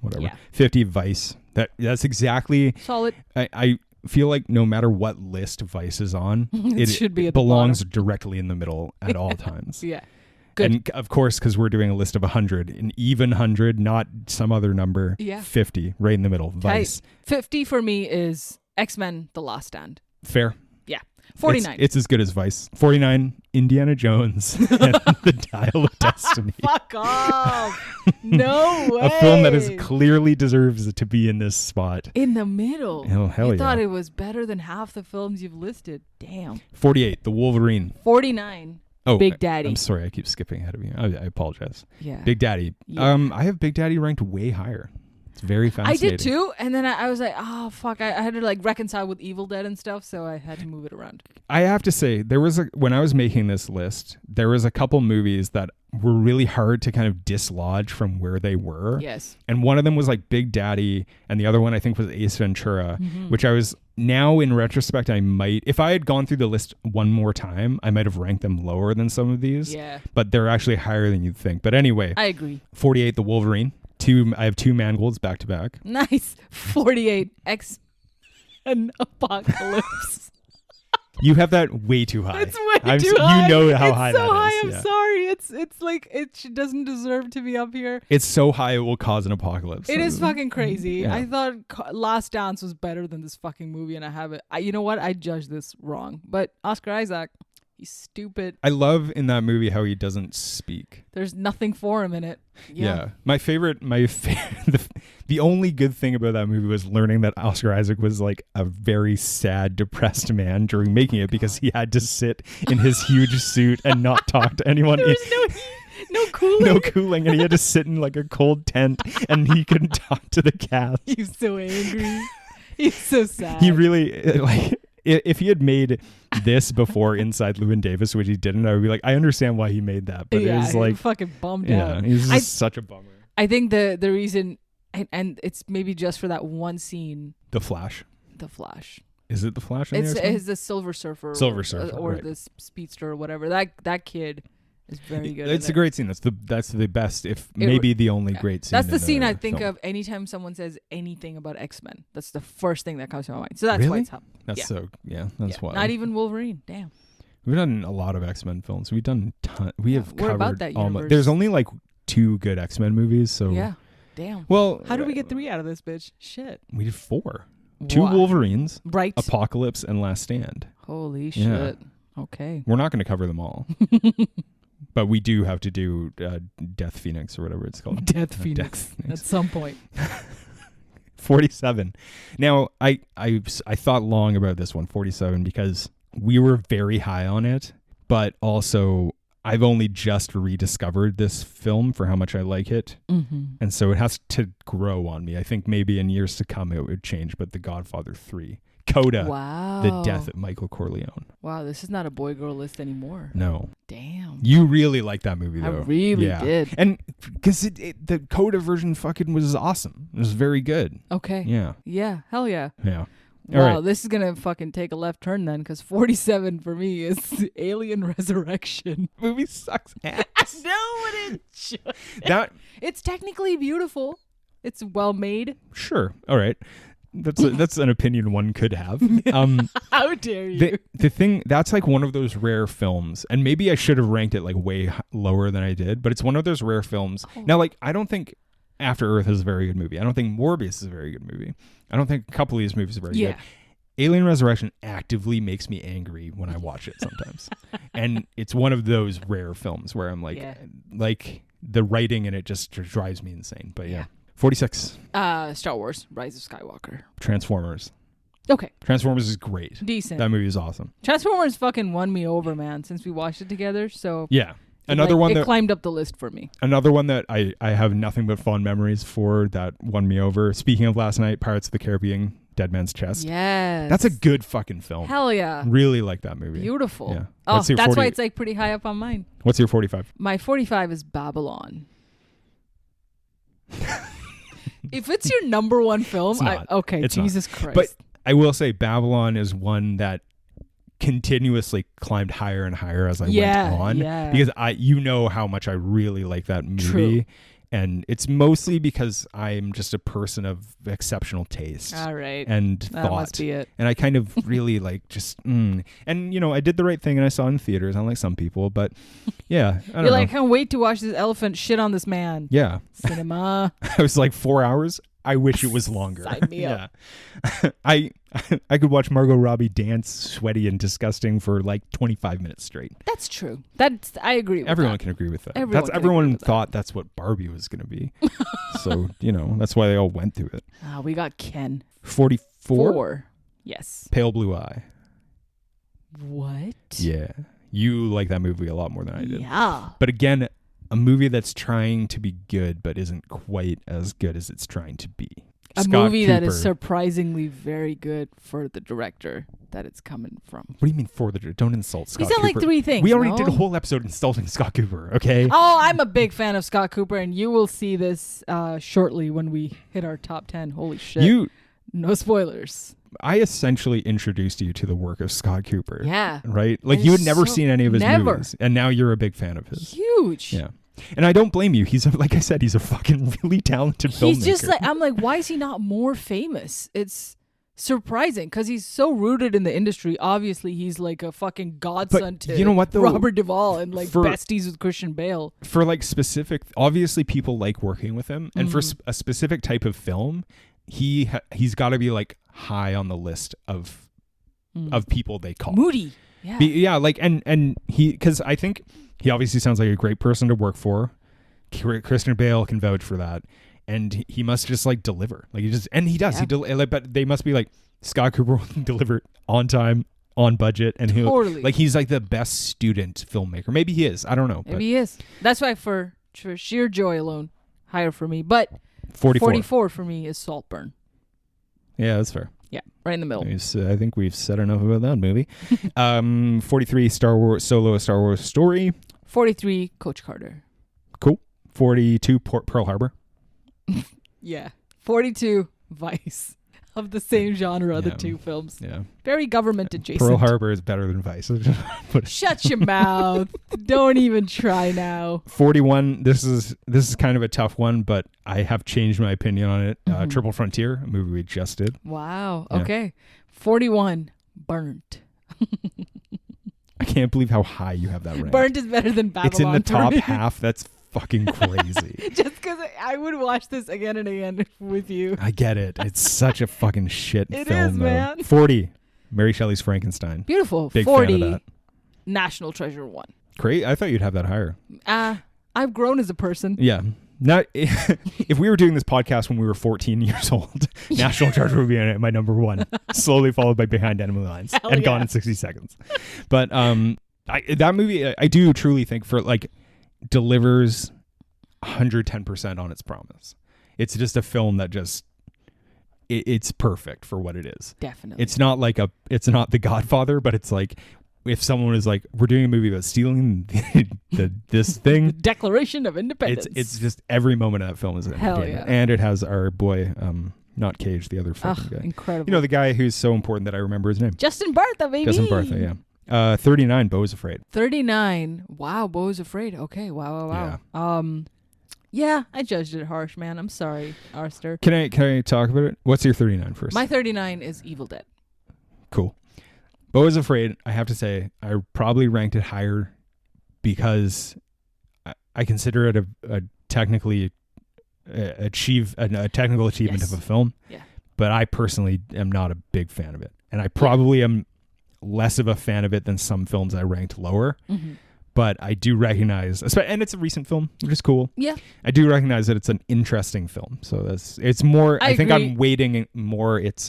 whatever. Yeah. 50, Vice. That's exactly solid. I feel like no matter what list Vice is on, it should be. It belongs directly in the middle at all times. Yeah. Good. And of course, because we're doing a list of 100, an even 100, not some other number. Yeah. 50, right in the middle. Vice. 50 for me is X-Men: The Last Stand. Fair. Yeah. 49. It's as good as Vice. 49, Indiana Jones and the Dial of Destiny. Fuck off. No way. A film that clearly deserves to be in this spot. In the middle. Oh, hell you yeah. thought it was better than half the films you've listed. Damn. 48, The Wolverine. 49. Oh, Big Daddy. I'm sorry. I keep skipping ahead of you. I apologize. Yeah. Big Daddy. Yeah. I have Big Daddy ranked way higher. It's very fascinating. I did too, and then I was like, oh fuck, I had to like reconcile with Evil Dead and stuff, so I had to move it around. I have to say, when I was making this list, there was a couple movies that were really hard to kind of dislodge from where they were. Yes. And one of them was like Big Daddy, and the other one I think was Ace Ventura, which I was now in retrospect, I might, if I had gone through the list one more time, I might have ranked them lower than some of these. Yeah. But they're actually higher than you'd think. But anyway. I agree. 48, The Wolverine. I have 2 Mangolds back to back. Nice. 48, X and Apocalypse. You have that way too high. It's way too high. You know how it's high so that high. is. I'm Yeah. sorry. It's like it doesn't deserve to be up here. It's so high it will cause an apocalypse. It is fucking crazy. Yeah. I thought Last Dance was better than this fucking movie, and I have it. You know what? I judged this wrong. But Oscar Isaac, he's stupid. I love in that movie how he doesn't speak. There's nothing for him in it. Yeah. The only good thing about that movie was learning that Oscar Isaac was like a very sad, depressed man during making it because he had to sit in his huge suit and not talk to anyone. There was no cooling. No cooling, and he had to sit in like a cold tent and he couldn't talk to the cast. He's so angry. He's so sad. He really, like, if he had made this before Inside Llewyn Davis, which he didn't, I would be like, I understand why he made that, but it was like fucking bummed yeah, out. he's just such a bummer. I think the reason, and it's maybe just for that one scene. The Flash. Is it the Flash? It's the Silver Surfer. Or right. the Speedster or whatever. That kid is very good. It's a great scene. That's the best, if maybe the only great scene. That's the scene I think film. of anytime someone says anything about X-Men. That's the first thing that comes to my mind. So that's why it's up. That's why. Not even Wolverine. Damn. We've done a lot of X-Men films. We've done we have we're covered about that universe. There's only like 2 good X-Men movies, so yeah. Damn. Well, how did we get 3 out of this bitch? Shit. We did 4. 2 Wow. Wolverines, right? Apocalypse, and Last Stand. Holy shit. Okay. We're not going to cover them all. But we do have to do Death Phoenix or whatever it's called. Death Phoenix. At some point. 47. Now, I thought long about this one, 47, because we were very high on it, but also I've only just rediscovered this film for how much I like it. Mm-hmm. And so it has to grow on me. I think maybe in years to come it would change, but The Godfather 3. Coda. Wow. The Death of Michael Corleone. Wow, this is not a boy-girl list anymore. No. Damn. You really liked that movie, though. I really did. And because the Coda version fucking was awesome. It was very good. Okay. Yeah. Yeah. Hell yeah. Yeah. Wow, right. this is going to fucking take a left turn then, because 47 for me is Alien Resurrection. Movie sucks ass. No, it should. That It's technically beautiful. It's well made. Sure. All right. That's an opinion one could have. How dare you? The thing, that's like one of those rare films, and maybe I should have ranked it like way lower than I did, but it's one of those rare films. Oh. Now, like, I don't think After Earth is a very good movie. I don't think Morbius is a very good movie. I don't think a couple of these movies are very good. Alien Resurrection actively makes me angry when I watch it sometimes. And it's one of those rare films where I'm like the writing in it just drives me insane. But yeah. 46. Star Wars, Rise of Skywalker. Transformers. Okay. Transformers is great. Decent. That movie is awesome. Transformers fucking won me over, man, since we watched it together. So yeah. Another one that climbed up the list for me. Another one that I have nothing but fond memories for that won me over. Speaking of last night, Pirates of the Caribbean, Dead Man's Chest. Yes. That's a good fucking film. Hell yeah. Really like that movie. Beautiful. Yeah. Oh, that's why it's like pretty high up on mine. What's your 45? My 45 is Babylon. If it's your number one film, it's Jesus not. Christ. But I will say Babylon is one that continuously climbed higher and higher as I went on. Yeah. Because you know how much I really like that movie. True. And it's mostly because I'm just a person of exceptional taste. All right. And that thought. Must be it. And I kind of really like just, And, you know, I did the right thing and I saw it in theaters, unlike some people. But, yeah. You're like, I can't wait to watch this elephant shit on this man. Yeah. Cinema. I was like 4 hours. I wish it was longer. Sign me up. I could watch Margot Robbie dance sweaty and disgusting for like 25 minutes straight. That's true. I agree with Everyone that. can agree with that. Everyone thought that's what Barbie was going to be. So, you know, that's why they all went through it. We got Ken. 44? Yes. Pale Blue Eye. What? Yeah. You like that movie a lot more than I did. Yeah. But again, a movie that's trying to be good but isn't quite as good as it's trying to be. A Scott movie Cooper. that is surprisingly very good for the director that it's coming from. What do you mean for the director? Don't insult Scott He said Cooper. like 3 things. We already did a whole episode insulting Scott Cooper, okay? Oh, I'm a big fan of Scott Cooper, and you will see this shortly when we hit our top 10. Holy shit. No spoilers. I essentially introduced you to the work of Scott Cooper. Yeah. Right? Like, you had never seen any of his movies, and now you're a big fan of his. Huge. Yeah. And I don't blame you. Like I said, he's a fucking really talented filmmaker. He's just like, I'm like, why is he not more famous? It's surprising because he's so rooted in the industry. Obviously, he's like a fucking godson to you know what, though? Robert Duvall and like besties with Christian Bale. For like specific, obviously people like working with him, and for a specific type of film, he's got to be like high on the list of people they call. Moody. Yeah. Like and he, because I think he obviously sounds like a great person to work for. Christian Bale can vouch for that. And he must just like deliver, like he does. But they must be like, Scott Cooper will deliver on time, on budget, and he's like the best student filmmaker. Maybe he is. I don't know. Maybe he is. That's why for sheer joy alone, higher for me. But 44 for me is Saltburn. Yeah, that's fair. Yeah, right in the middle. I think we've said enough about that movie. 43 Star Wars Solo, a Star Wars story. 43 Coach Carter. Cool. 42 Pearl Harbor. Yeah. 42 Vice. Of the same genre, the two films. Yeah. Very government adjacent. Pearl Harbor is better than Vice. Shut your mouth. Don't even try now. 41. This is kind of a tough one, but I have changed my opinion on it. Triple Frontier, a movie we just did. Wow. Yeah. Okay. 41. Burnt. I can't believe how high you have that ranked. Burnt is better than Babylon. It's in the top half. That's fucking crazy. Just because I would watch this again and again with you. I get it. It's such a fucking shit film. It is, man. 40. Mary Shelley's Frankenstein. Beautiful. Big 40. Fan of that. National Treasure 1. Great. I thought you'd have that higher. I've grown as a person. Yeah. Not if we were doing this podcast when we were 14 years old, National Treasure would be my number one, slowly followed by Behind Enemy Lines and Gone in 60 Seconds. But that movie, I do truly think for like delivers 110% on its promise. It's just a film that just it's perfect for what it is. Definitely. It's not The Godfather, but it's like if someone is like, we're doing a movie about stealing this thing, the Declaration of Independence. It's just every moment of that film is an entertainment. And it has our boy, not Cage, the other fucking guy. Incredible. You know, the guy who's so important that I remember his name. Justin Bartha, baby. Justin Bartha, yeah. 39, Beau is Afraid. 39. Wow, Beau is Afraid. Okay, wow. Yeah, I judged it harsh, man. I'm sorry, Arster. Can I talk about it? What's your 39 first? My 39 is Evil Dead. Cool. Beau is Afraid, I have to say, I probably ranked it higher because I consider it a technically a technical achievement of a film. Yeah. But I personally am not a big fan of it. And I probably am less of a fan of it than some films I ranked lower. Mm-hmm. But I do recognize, and it's a recent film, which is cool. Yeah. I do recognize that it's an interesting film. So it's more, I think agree. I'm weighting more its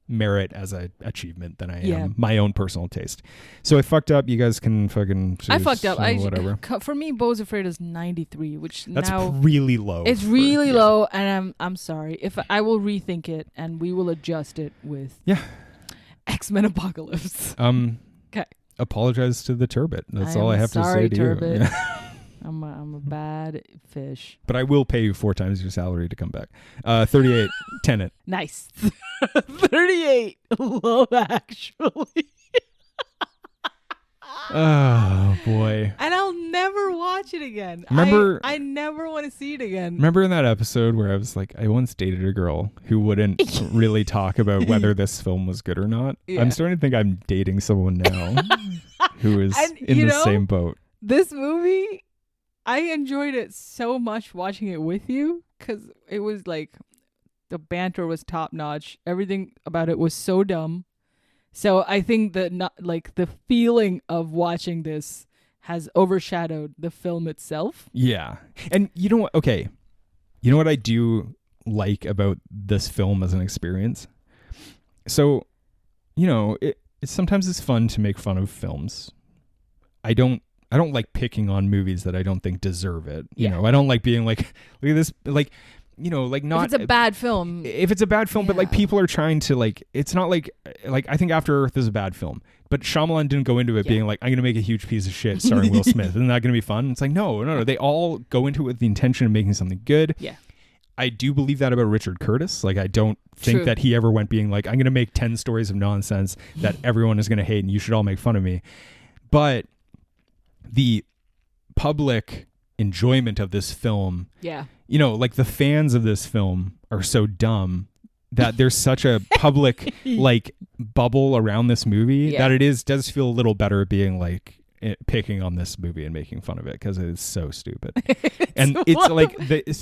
merit as an achievement than I am my own personal taste. So I fucked up. You guys can fucking choose, I fucked up. Whatever. For me, Beau's Afraid is 93, which that's now really low. It's really low, and I'm sorry. If I will rethink it, and we will adjust it with X-Men Apocalypse. Okay. Apologize to the turbot. That's all I have to say to turbot. you. Yeah. I'm a bad fish. But I will pay you 4 times your salary to come back. 38, Tenet. Nice. 38. Low, actually. Oh, boy. And I'll never watch it again. Remember, I never want to see it again. Remember in that episode where I was like, I once dated a girl who wouldn't really talk about whether this film was good or not? Yeah. I'm starting to think I'm dating someone now who is in the same boat. This movie, I enjoyed it so much watching it with you because it was like the banter was top notch. Everything about it was so dumb. So I think that the feeling of watching this has overshadowed the film itself. Yeah. And you know what? Okay. You know what I do like about this film as an experience? So, you know, sometimes it's fun to make fun of films. I don't like picking on movies that I don't think deserve it. You know, I don't like being like, look at this, like, you know, like not. If it's a bad film. If it's a bad film, but like people are trying to like, it's not like I think After Earth is a bad film, but Shyamalan didn't go into it being like, I'm going to make a huge piece of shit starring Will Smith. Isn't that going to be fun? It's like, no. They all go into it with the intention of making something good. Yeah. I do believe that about Richard Curtis. Like, I don't think that he ever went being like, I'm going to make 10 stories of nonsense that everyone is going to hate and you should all make fun of me. But the public enjoyment of this film, you know, like the fans of this film are so dumb that there's such a public like bubble around this movie that it does feel a little better being like picking on this movie and making fun of it because it is so stupid. And it's like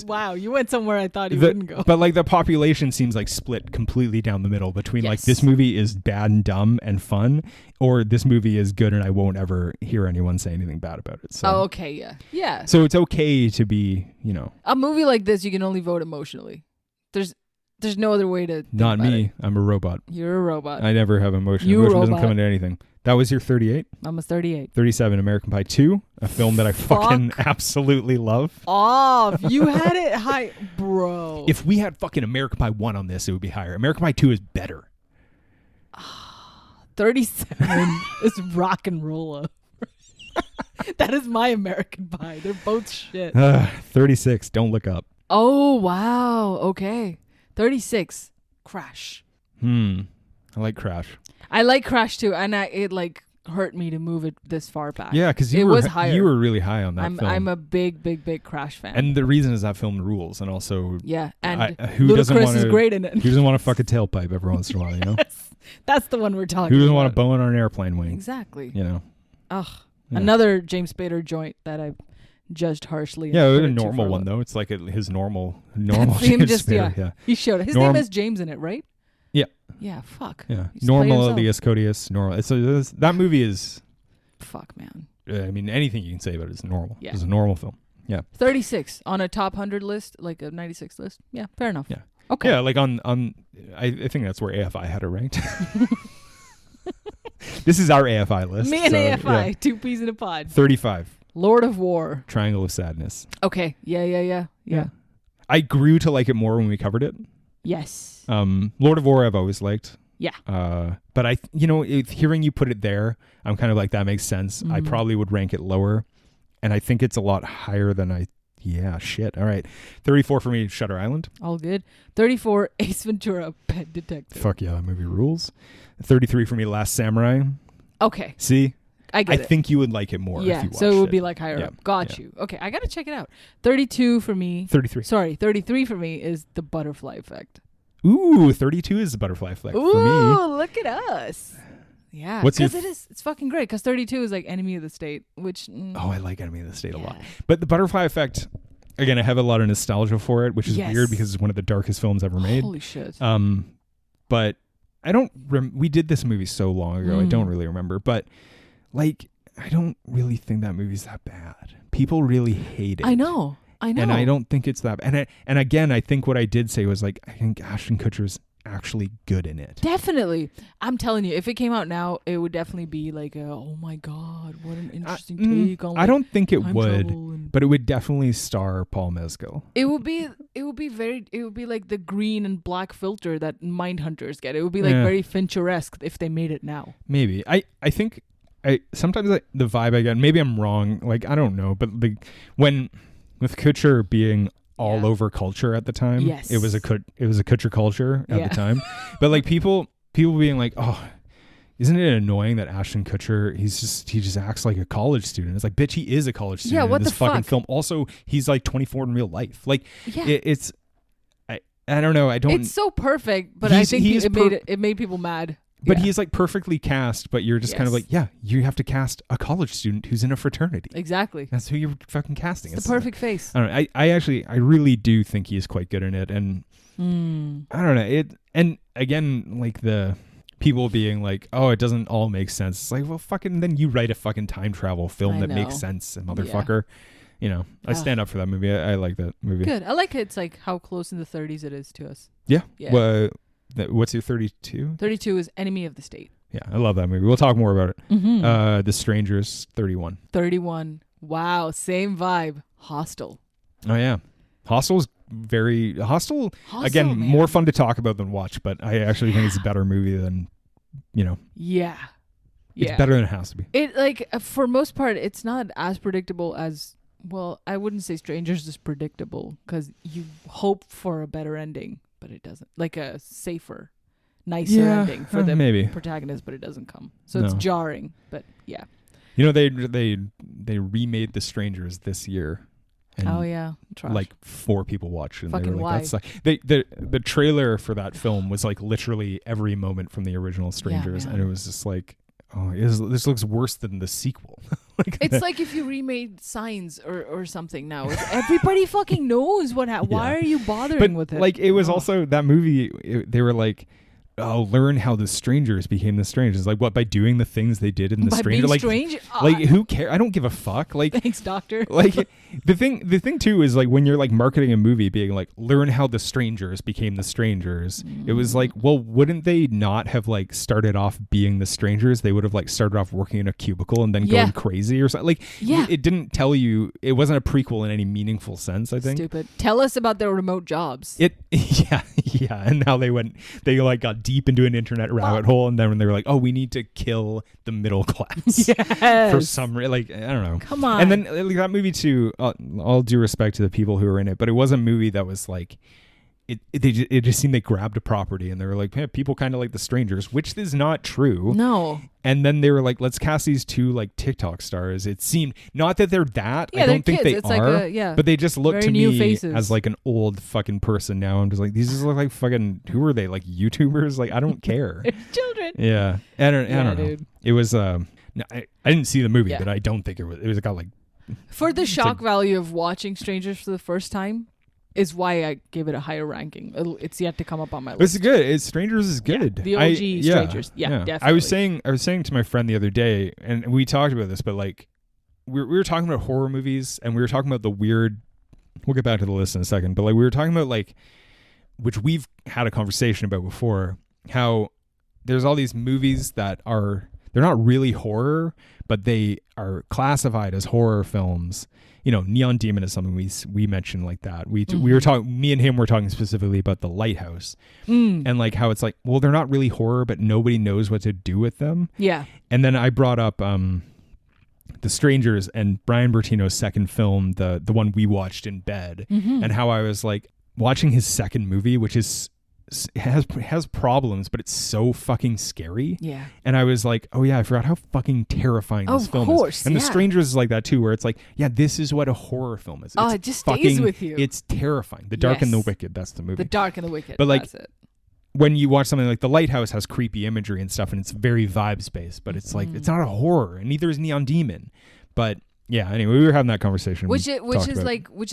wow, you went somewhere I thought you wouldn't go. But like the population seems like split completely down the middle between like this movie is bad and dumb and fun, or this movie is good and I won't ever hear anyone say anything bad about it. So yeah. So it's okay to be, a movie like this you can only vote emotionally. There's no other way to think Not about me. it. I'm a robot. You're a robot. I never have emotion. You Emotion robot. doesn't come into anything. That was your 38? I'm a 38. 37, American Pie 2, a film that I fucking absolutely love. Off. You had it high, bro. If we had fucking American Pie 1 on this, it would be higher. American Pie 2 is better. 37 is rock and roll. That is my American Pie. They're both shit. 36, Don't Look Up. Oh, wow. Okay. 36, Crash. I like Crash. I like Crash too, and it like hurt me to move it this far back. Yeah, because it was higher. You were really high on that film. I'm a big Crash fan. And the reason is that film rules, and also and who doesn't want is great in it. Who doesn't want to fuck a tailpipe every once in a while? Yes, that's the one we're talking about. Who doesn't want to bone on an airplane wing? Exactly. Yeah. Another James Spader joint that I've judged harshly. Yeah, it was a normal one though. It's like his normal James Spader. Yeah. He showed it. His name is James in it, right? Yeah. Yeah, fuck. Yeah. Normal Elias Codius. Normal. That movie is... Fuck, man. I mean, anything you can say about it is normal. Yeah. It's a normal film. Yeah. 36 on a top 100 list, like a 96 list. Yeah, fair enough. Yeah. Okay. Yeah, like on I think that's where AFI had it ranked. This is our AFI list. Me and AFI, 2 peas in a pod. 35. Lord of War. Triangle of Sadness. Okay. Yeah. I grew to like it more when we covered it. Yes. Lord of War I've always liked. Yeah. But hearing you put it there, I'm kind of like, that makes sense. I probably would rank it lower. And I think it's a lot higher than All right. 34 for me, Shutter Island. All good. 34, Ace Ventura, Pet Detective. Fuck yeah, that movie rules. 33 for me, Last Samurai. Okay. See? I think you would like it more if you watched it. So it would be like higher up. Got you. Okay, I got to check it out. 32 for me. 33. Sorry, 33 for me is The Butterfly Effect. Ooh, 32 is The Butterfly Effect for me. Ooh, look at us. Yeah, because it's fucking great. Because 32 is like Enemy of the State, which I like Enemy of the State a lot. But The Butterfly Effect, again, I have a lot of nostalgia for it, which is weird because it's one of the darkest films ever made. Holy shit. But I don't. We did this movie so long ago. I don't really remember, but like, I don't really think that movie's that bad. People really hate it. I know. And I don't think it's that. And again, I think what I did say was like, I think Ashton Kutcher's actually good in it. Definitely. I'm telling you, if it came out now, it would definitely be like, oh my God, what an interesting take on. I don't think it would, but it would definitely star Paul Mescal. It would be like the green and black filter that Mindhunters get. It would be like very Fincher-esque if they made it now. Maybe. I think sometimes the vibe I get, maybe I'm wrong, like I don't know, but when with Kutcher being all over culture at the time, it was a Kutcher culture at the time. But like people being like, oh, isn't it annoying that Ashton Kutcher he just acts like a college student? It's like, bitch, he is a college student in this fucking film. Also, he's like 24 in real life. Like it's I don't know. I don't. It's so perfect, but I think it made people mad. But he's like perfectly cast, but you're just kind of like, you have to cast a college student who's in a fraternity. Exactly. That's who you're fucking casting. It's the perfect face. I don't know. I really do think he's quite good in it. And I don't know. And again, like the people being like, oh, it doesn't all make sense. It's like, well, fucking then you write a fucking time travel film that makes sense, motherfucker. Yeah. I stand up for that movie. I like that movie. Good. I like it. It's like how close in the 30s it is to us. Yeah. Well, what's your 32? 32 is Enemy of the State. Yeah, I love that movie. We'll talk more about it. The Strangers, 31. 31. Wow, same vibe. Hostel. Oh yeah, Hostel, again, man. More fun to talk about than watch, but I actually think it's a better movie than, Yeah. It's better than it has to be. It like for most part, it's not as predictable as. Well, I wouldn't say Strangers is predictable because you hope for a better ending. But it doesn't, like a safer, nicer ending for the protagonist, but it doesn't come. So it's jarring, but yeah. They remade The Strangers this year, And oh yeah, trash. like 4 people watched it. And Fucking they were like, why? That's like the trailer for that film was like literally every moment from the original Strangers, man. and it was just like, oh, this looks worse than the sequel. Like, It's like if you remade Signs or something now. Everybody fucking knows what why are you bothering with it? Like it was also that movie. They were like, oh, learn how the Strangers became the Strangers. Like what, by doing the things they did in the by Stranger? being Like, strange? like who cares? I don't give a fuck. Like Thanks, doctor. like the thing too is like when you're like marketing a movie being like, learn how the Strangers became the Strangers. It was like, well, wouldn't they not have like started off being the Strangers? They would have like started off working in a cubicle and then going crazy or something. Like it didn't tell you, it wasn't a prequel in any meaningful sense, I think. Stupid. Tell us about their remote jobs. Yeah. And now they like got deep into an internet rabbit hole, and then when they were like, oh, we need to kill the middle class. Yes. For some like, I don't know. Come on. And then like, that movie too, all due respect to the people who were in it, but it was a movie that was like, it just seemed they grabbed a property and they were like, hey, people kind of like the Strangers, which is not true. No. And then they were like, let's cast these 2 like TikTok stars. It seemed, not that they're that. Yeah, I don't think kids. they it's are. Like but they just look very to new me faces. as like an old fucking person now. I'm just like, these just look like fucking, who are they? Like YouTubers? Like, I don't care. Children. Yeah. I don't know. Dude. It was, no, I didn't see the movie, Yeah. but I don't think it was got like. For the shock value of watching Strangers for the first time is why I gave it a higher ranking. It's yet to come up on my list. It's good. Strangers is good. Yeah, the OG Strangers. Yeah, definitely. I was saying to my friend the other day, and we talked about this, but like we were talking about horror movies, and we were talking about the weird. We'll get back to the list in a second, but like we were talking about like, which we've had a conversation about before, how there's all these movies that they're not really horror, but they are classified as horror films. You know, Neon Demon is something we mentioned like that. We were talking, me and him were talking specifically about The Lighthouse, and like how it's like, well, they're not really horror, but nobody knows what to do with them. Yeah. And then I brought up The Strangers and Brian Bertino's second film, the one we watched in bed, and how I was like watching his second movie, which has problems, but it's so fucking scary. Yeah. And I was like, oh yeah, I forgot how fucking terrifying this film is. And The Strangers is like that too, where it's like, yeah, this is what a horror film is. Oh, it just stays with you. It's terrifying. The Dark and the Wicked, that's the movie. The Dark and the Wicked. But like, that's it. when you watch something like The Lighthouse has creepy imagery and stuff, and it's very vibes based, but it's like, it's not a horror, and neither is Neon Demon. But yeah, anyway, we were having that conversation. Which is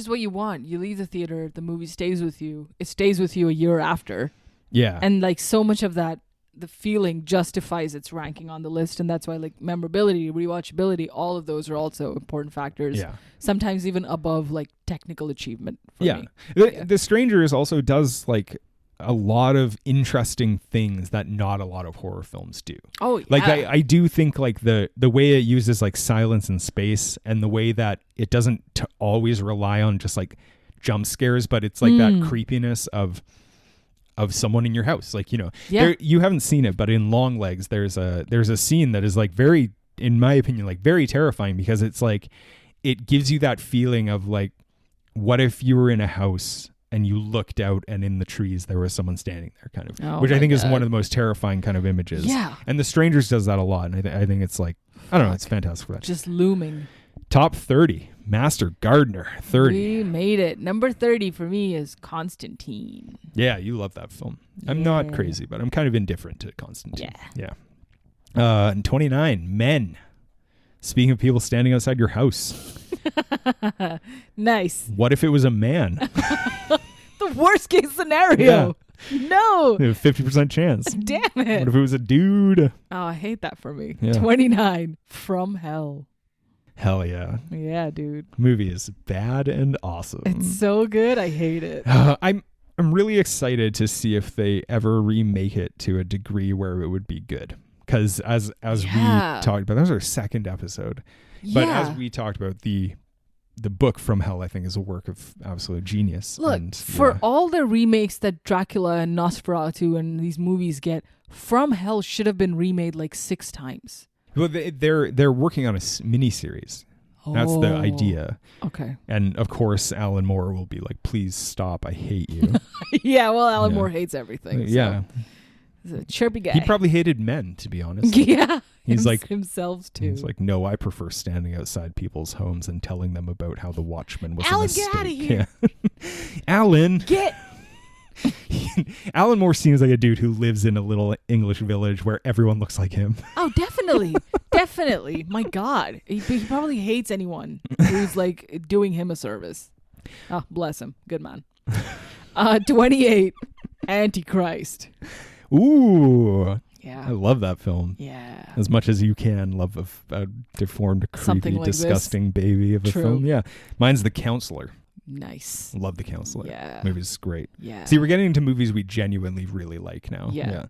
what you want. You leave the theater, the movie stays with you. It stays with you a year after. Yeah. And like so much of that, the feeling justifies its ranking on the list, and that's why like memorability, rewatchability, all of those are also important factors. Yeah. Sometimes even above like technical achievement for me. The Strangers also does like a lot of interesting things that not a lot of horror films do. Oh, yeah. Like I do think like the way it uses like silence and space, and the way that it doesn't always rely on just like jump scares, but it's like that creepiness of someone in your house. Like, you know, you haven't seen it, but in Long Legs, there's a scene that is like very, in my opinion, like very terrifying, because it's like, it gives you that feeling of like, what if you were in a house and you looked out and in the trees there was someone standing there, kind of, which I think is one of the most terrifying kind of images. Yeah. And The Strangers does that a lot. And I think it's like, I don't know, it's fantastic for that. Just looming. Top 30. Master Gardener, 30. We made it. Number 30 for me is Constantine. Yeah, you love that film. I'm not crazy, but I'm kind of indifferent to Constantine. Yeah. And 29, Men. Speaking of people standing outside your house. Nice. What if it was a man? The worst case scenario. Yeah. No. 50% chance. Damn it. What if it was a dude? Oh, I hate that for me. Yeah. 29, From Hell. Hell yeah. Yeah, dude. Movie is bad and awesome. It's so good. I hate it. I'm really excited to see if they ever remake it to a degree where it would be good. Because as we talked about, that was our second episode. But as we talked about, the book From Hell, I think, is a work of absolute genius. Look, for all the remakes that Dracula and Nosferatu and these movies get, From Hell should have been remade like 6 times. Well, they're working on a miniseries. That's the idea. Okay. And of course, Alan Moore will be like, "Please stop! I hate you." Yeah. Well, Alan Moore hates everything. So. Yeah. He's a chirpy guy. He probably hated men, to be honest. Yeah. He's like himself too. He's like, no, I prefer standing outside people's homes and telling them about how the Watchman was Alan, a mistake. get out of here. Yeah. Alan. Get. Alan Moore seems like a dude who lives in a little English village where everyone looks like him. Oh, definitely. Definitely. My God. He probably hates anyone who's like doing him a service. Oh, bless him. Good man. 28, Antichrist. Ooh. Yeah. I love that film. Yeah. As much as you can love a deformed, creepy, Like disgusting baby of a True. film. Yeah. Mine's The Counselor. Nice. Love The Counselor. Yeah. Movie's great. Yeah. See, we're getting into movies we genuinely really like now. Yeah.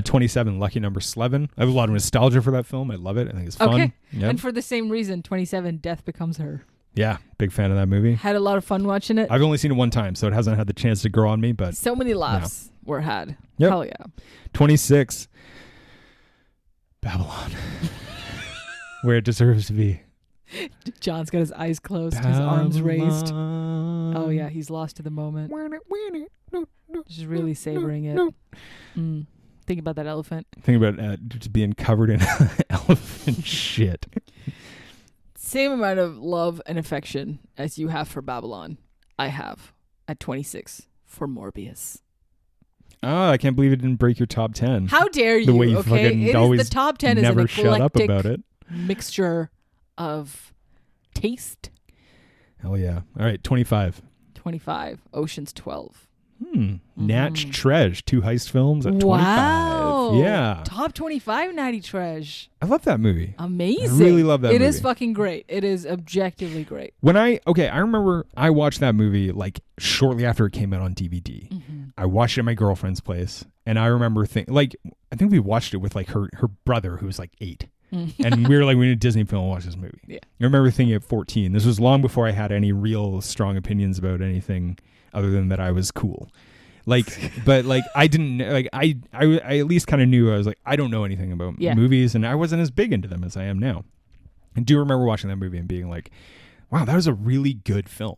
27, Lucky Number 11. I have a lot of nostalgia for that film. I love it. I think it's fun. Okay. Yep. And for the same reason, 27, Death Becomes Her. Yeah. Big fan of that movie. Had a lot of fun watching it. I've only seen it one time, so it hasn't had the chance to grow on me, but So many laughs were had. Yep. Hell yeah. 26, Babylon. Where it deserves to be. John's got his eyes closed, his arms raised. Oh yeah, he's lost to the moment. Just really savoring it. Think about that elephant. Think about just being covered in elephant shit. Same amount of love and affection as you have for Babylon, I have at 26 for Morbius. Oh, I can't believe it didn't break your top 10. How dare you? The way you okay, fucking it always is the top 10 is an never shut up eclectic about it. mixture of taste. Hell yeah. All right, 25. 25, Ocean's 12. Natch Tresh, 2 heist films at 25. Wow. Yeah. Top 25 Natty Tresh. I love that movie. Amazing. I really love that movie. It is fucking great. It is objectively great. I remember I watched that movie like shortly after it came out on DVD. I watched it at my girlfriend's place, and I remember I think we watched it with like her brother who was like 8. And we were like, we need a Disney film to watch this movie. Yeah. I remember thinking at 14. This was long before I had any real strong opinions about anything other than that I was cool. But I didn't I at least kind of knew. I was like, I don't know anything about movies, and I wasn't as big into them as I am now. I do remember watching that movie and being like, wow, that was a really good film.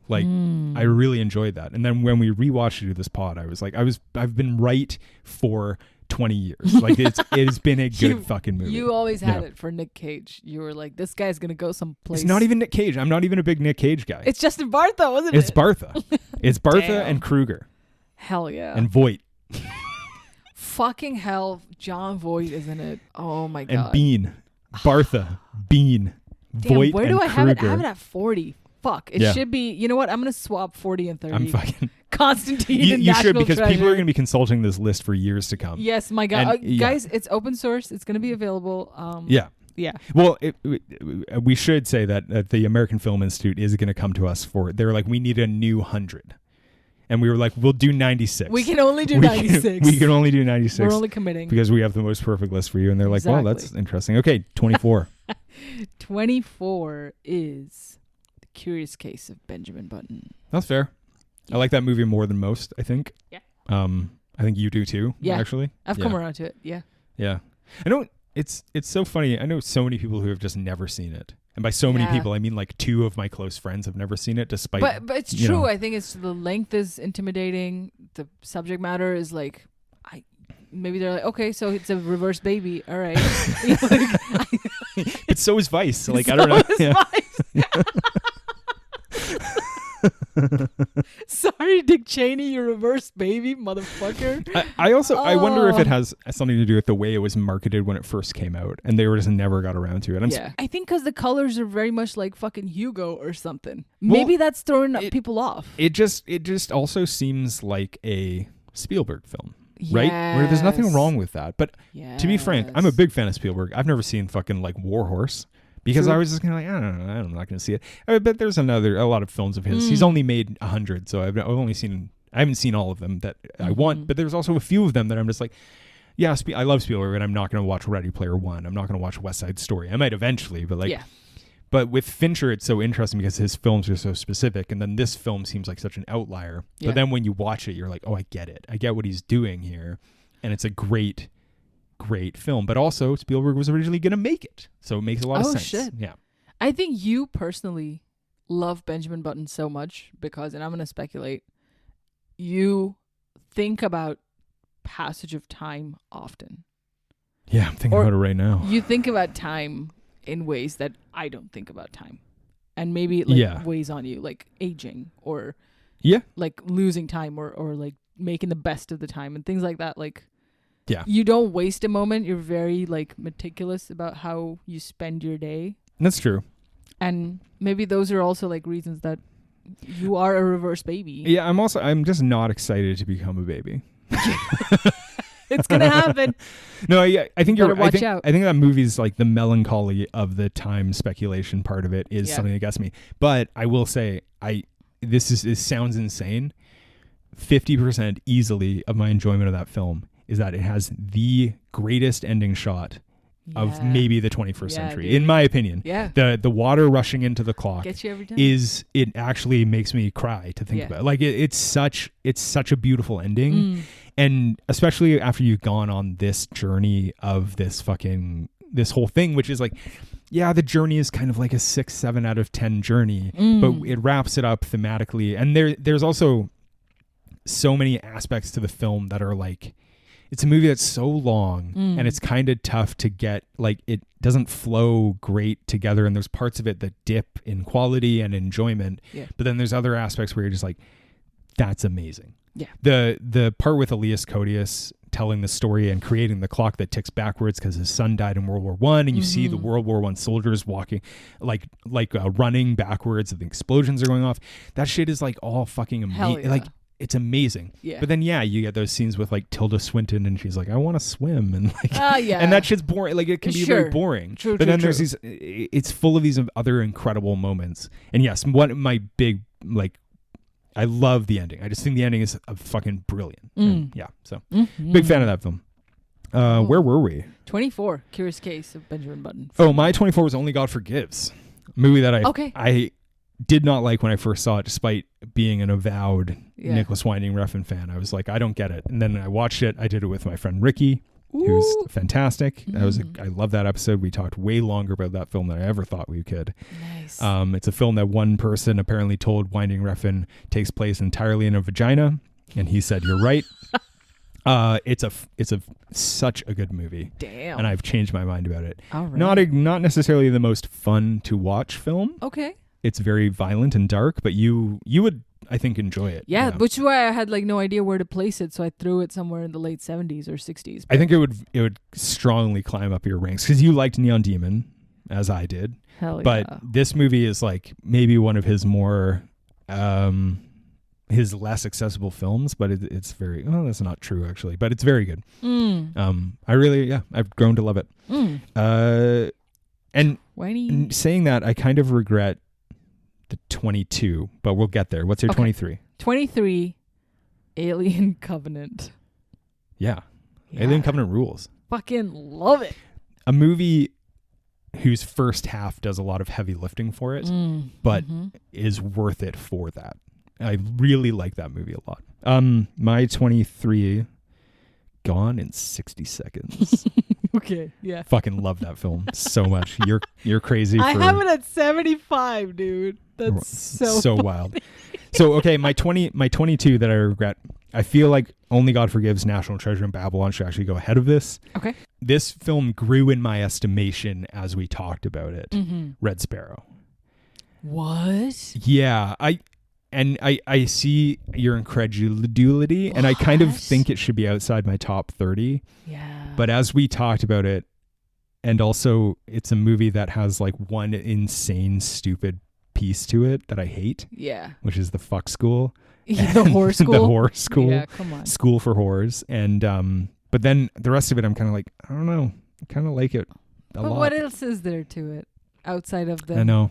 I really enjoyed that. And then when we rewatched it to this pod, I was like, I've been right for 20 years. Like it has been a good fucking movie. You always had it for Nick Cage. You were like, this guy's gonna go someplace. It's not even Nick Cage. I'm not even a big Nick Cage guy. It's Justin Bartha, wasn't it? It's Bartha. It's Bartha and Kruger. Hell yeah. And Voight. Fucking hell, John Voight is in it. Oh my god. And Bean. Bartha. Bean. Damn, Voight where and do I have it? I Kruger. have it at 40. Fuck. It should be. You know what? I'm gonna swap 40 and 30. I'm fucking. Constantine and You National should, because Treasure. people are going to be consulting this list for years to come. Yes, my God. And, guys, it's open source. It's going to be available. Yeah. Yeah. Well, we should say that the American Film Institute is going to come to us for. They're like, we need a new 100. And we were like, we'll do 96. We can only do 96. We can only do 96. We're only committing. Because we have the most perfect list for you. And they're like, well, that's interesting. Okay, 24. 24 is The Curious Case of Benjamin Button. That's fair. I like that movie more than most, I think. Yeah. I think you do too, actually. I've come around to it, yeah. Yeah. I know it's so funny. I know so many people who have just never seen it. And by so many people, I mean like 2 of my close friends have never seen it, despite... But it's true. I think it's the length is intimidating. The subject matter is like... Maybe they're like, okay, so it's a reverse baby. All right. But so is Vice. Like, I don't know. Vice. Sorry, Dick Cheney, you reverse baby, motherfucker. I wonder if it has something to do with the way it was marketed when it first came out, and they just never got around to it. I think because the colors are very much like fucking Hugo or something. Maybe that's throwing people off. It just also seems like a Spielberg film. Right? Where there's nothing wrong with that. But to be frank, I'm a big fan of Spielberg. I've never seen fucking like War Horse. Because I was just kind of like, I don't know, I'm not going to see it. But there's a lot of films of his. He's only made 100, so I haven't seen all of them that I want. But there's also a few of them that I'm just like, yeah, I love Spielberg, and I'm not going to watch Ready Player One. I'm not going to watch West Side Story. I might eventually, but like, but with Fincher, it's so interesting because his films are so specific, and then this film seems like such an outlier. Yeah. But then when you watch it, you're like, oh, I get it. I get what he's doing here, and it's a great film. But also, Spielberg was originally going to make it, so it makes a lot of sense. Shit. Yeah, I think you personally love Benjamin Button so much because, and I'm going to speculate, you think about passage of time often? Yeah, I'm thinking about it right now. You think about time in ways that I don't think about time. And maybe it like weighs on you, like aging or like losing time or like making the best of the time and things like that. Like, you don't waste a moment. You're very like meticulous about how you spend your day. That's true. And maybe those are also like reasons that you are a reverse baby. Yeah, I'm just not excited to become a baby. It's gonna happen. No, I think you're. Watch out. I think that movie's like the melancholy of the time speculation part of it is something that gets me. But I will say, this sounds insane. 50% easily of my enjoyment of that film is that it has the greatest ending shot of maybe the 21st century, dude. In my opinion. Yeah. The water rushing into the clock gets you every time. It actually makes me cry to think about it. Like it's such a beautiful ending. And especially after you've gone on this journey of this whole thing, which is like, the journey is kind of like a 6-7 out of 10 journey, but it wraps it up thematically. And there's also so many aspects to the film that are like, it's a movie that's so long and it's kind of tough to get, like, it doesn't flow great together. And there's parts of it that dip in quality and enjoyment. Yeah. But then there's other aspects where you're just like, that's amazing. Yeah. The part with Elias Koteas telling the story and creating the clock that ticks backwards because his son died in World War I, and you see the World War I soldiers walking like running backwards and the explosions are going off. That shit is like all fucking amazing. Yeah. Like, it's amazing. Yeah. But then you get those scenes with like Tilda Swinton and she's like, I want to swim, and like and that shit's boring. Like, it can be very boring. True, but then there's these, it's full of these other incredible moments. And yes, one of my big, like, I love the ending. I just think the ending is fucking brilliant. And so big fan of that film. Where were we? 24, Curious Case of Benjamin Button. Oh, my 24 was Only God Forgives. A movie that I did not like when I first saw it, despite being an avowed Nicholas Winding Refn fan. I was like, I don't get it. And then I watched it. I did it with my friend Ricky, who's fantastic. I love that episode. We talked way longer about that film than I ever thought we could. Nice. It's a film that one person apparently told Winding Refn takes place entirely in a vagina, and he said, "You're right." It's such a good movie. Damn. And I've changed my mind about it. All right. Not necessarily the most fun to watch film. Okay. It's very violent and dark, but you would, I think, enjoy it. Yeah, which is why I had like no idea where to place it, so I threw it somewhere in the late 70s or 60s. I think it would strongly climb up your ranks because you liked Neon Demon, as I did. Hell yeah. But this movie is like maybe one of his more his less accessible films, but it's very, that's not true actually, but it's very good. I really, I've grown to love it. And saying that, I kind of regret the 22, but we'll get there. What's your 23? 23, Alien Covenant. Yeah. Alien Covenant rules. Fucking love it. A movie whose first half does a lot of heavy lifting for it, but is worth it for that. I really like that movie a lot. My 23, Gone in 60 Seconds. Okay, yeah. Fucking love that film so much. You're crazy. I have it at 75, dude. That's so wild. So okay, my 22 that I regret. I feel like Only God Forgives, National Treasure, and Babylon should actually go ahead of this. Okay. This film grew in my estimation as we talked about it. Red Sparrow. What? Yeah, I see your incredulity, and I kind of think it should be outside my top 30. Yeah. But as we talked about it, and also it's a movie that has like one insane, stupid piece to it that I hate. Yeah. Which is the fuck school. The horror school? The horror school. Yeah, come on. School for Horrors. And, but then the rest of it, I'm kind of like, I don't know. I kind of like it a lot. But what else is there to it outside of the... I know.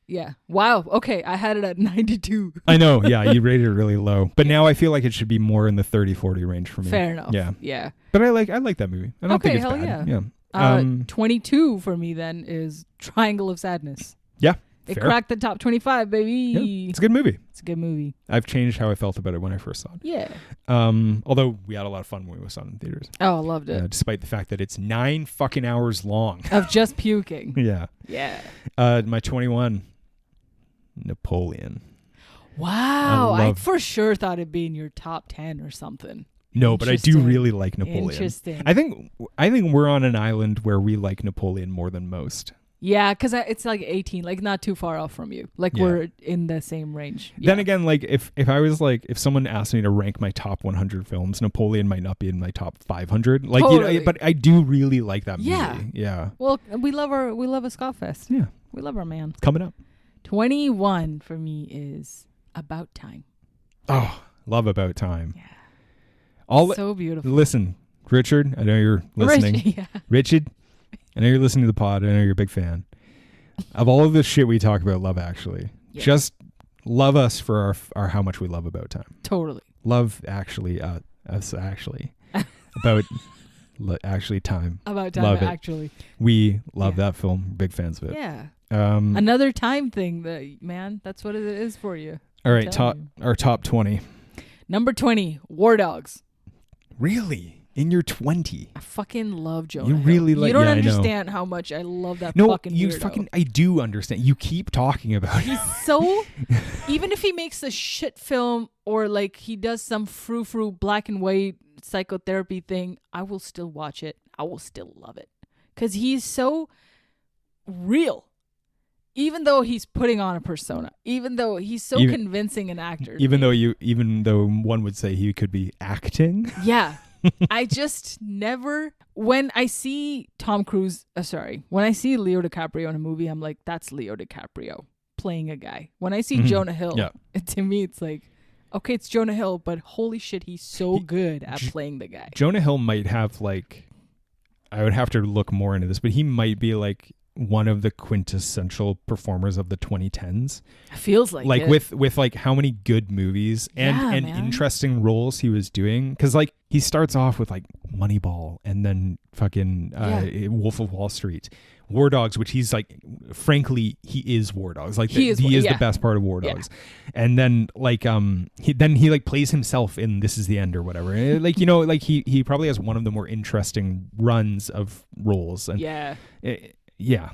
Yeah. Wow. Okay. I had it at 92. I know. Yeah. You rated it really low. But now I feel like it should be more in the 30-40 range for me. Fair enough. Yeah. Yeah. But I like that movie. I don't think it's bad. Yeah. 22 for me then is Triangle of Sadness. Yeah. It cracked the top 25, baby. Yeah, it's a good movie. It's a good movie. I've changed how I felt about it when I first saw it. Yeah. Although we had a lot of fun when we saw it in theaters. Oh, I loved it. Despite the fact that it's 9 fucking hours long. Of just puking. Yeah. Yeah. My 21, Napoleon. Wow. I for sure thought it'd be in your top 10 or something. No, but I do really like Napoleon. Interesting. I think we're on an island where we like Napoleon more than most. Yeah, because it's like 18, like not too far off from you. Like we're in the same range. Yeah. Then again, like if I was like, if someone asked me to rank my top 100 films, Napoleon might not be in my top 500. Like, totally. But I do really like that movie. Yeah. Well, we love a Scottfest. Yeah. We love our man. Coming up. 21 for me is About Time. Oh, love About Time. Yeah. So beautiful. Listen, Richard, I know you're listening. Richard, I know you're listening to the pod. I know you're a big fan. Of all of this shit we talk about Love Actually, just love us for our how much we love About Time. Totally. Love Actually, us actually. About actually time. About Time, love actually. It. We love that film. Big fans of it. Yeah. Another time thing, man. That's what it is for you. All right, our top 20. Number 20, War Dogs. Really? In your 20? I fucking love Jonah You Hill. really like. You don't understand how much I love that fucking weirdo. I do understand. You keep talking about it. He's so. Even if he makes a shit film or like he does some frou-frou black and white psychotherapy thing, I will still watch it. I will still love it because he's so real. Even though he's putting on a persona, even though he's so convincing an actor, even though one would say he could be acting. Yeah. I just never, when I see Tom Cruise, when I see Leo DiCaprio in a movie, I'm like, that's Leo DiCaprio playing a guy. When I see Jonah Hill, to me, it's like, okay, it's Jonah Hill, but holy shit, he's so good at playing the guy. Jonah Hill might have like, I would have to look more into this, but he might be like one of the quintessential performers of the 2010s. Feels like it. with like how many good movies and interesting roles he was doing, because like he starts off with like Moneyball and then fucking Wolf of Wall Street, War Dogs, which he's like, frankly, he is War Dogs. Like he is the best part of War Dogs. And then like he like plays himself in This Is the End or whatever. Like, you know, like he probably has one of the more interesting runs of roles. And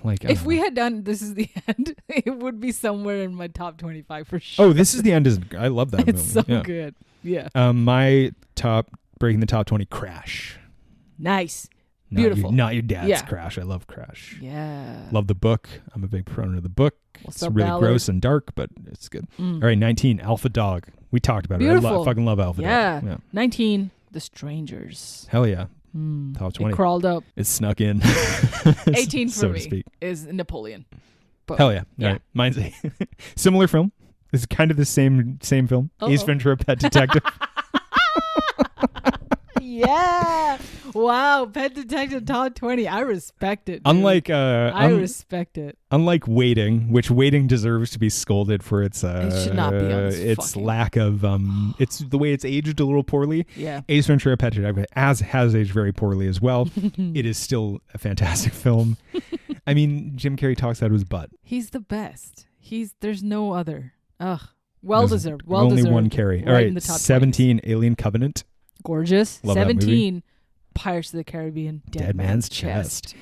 like if we had done This Is the End, it would be somewhere in my top 25 for sure. Oh, This Is the End is, I love that movie. It's so good. Yeah. My breaking the top 20, Crash. Nice. Beautiful. Not your dad's Crash. I love Crash. Yeah. Love the book. I'm a big proponent of the book. What's it's up, really Ballard? Gross and dark, but it's good. All right, 19, Alpha Dog. We talked about Beautiful. it. I fucking love Alpha Dog. Yeah. 19, The Strangers. Hell yeah. Top 20. It crawled up. It snuck in. 18 for so me to speak. is Napoleon. But, hell yeah. All right. Mine's similar film. It's kind of the same film. Ace Ventura, Pet Detective. Yeah. Wow. Pet Detective top 20. I respect it. Dude. Unlike I respect it. Unlike Waiting, which Waiting deserves to be scolded for its it should not be on its lack of it's the way it's aged a little poorly. Yeah. Ace Ventura, Pet Detective has aged very poorly as well. It is still a fantastic film. I mean, Jim Carrey talks out of his butt. He's the best. There's no other. Ugh. Well deserved. Only one Carrey. All right. In the top 17, 20s. Alien Covenant. Gorgeous. Love 17, Pirates of the Caribbean, Dead Man's Chest.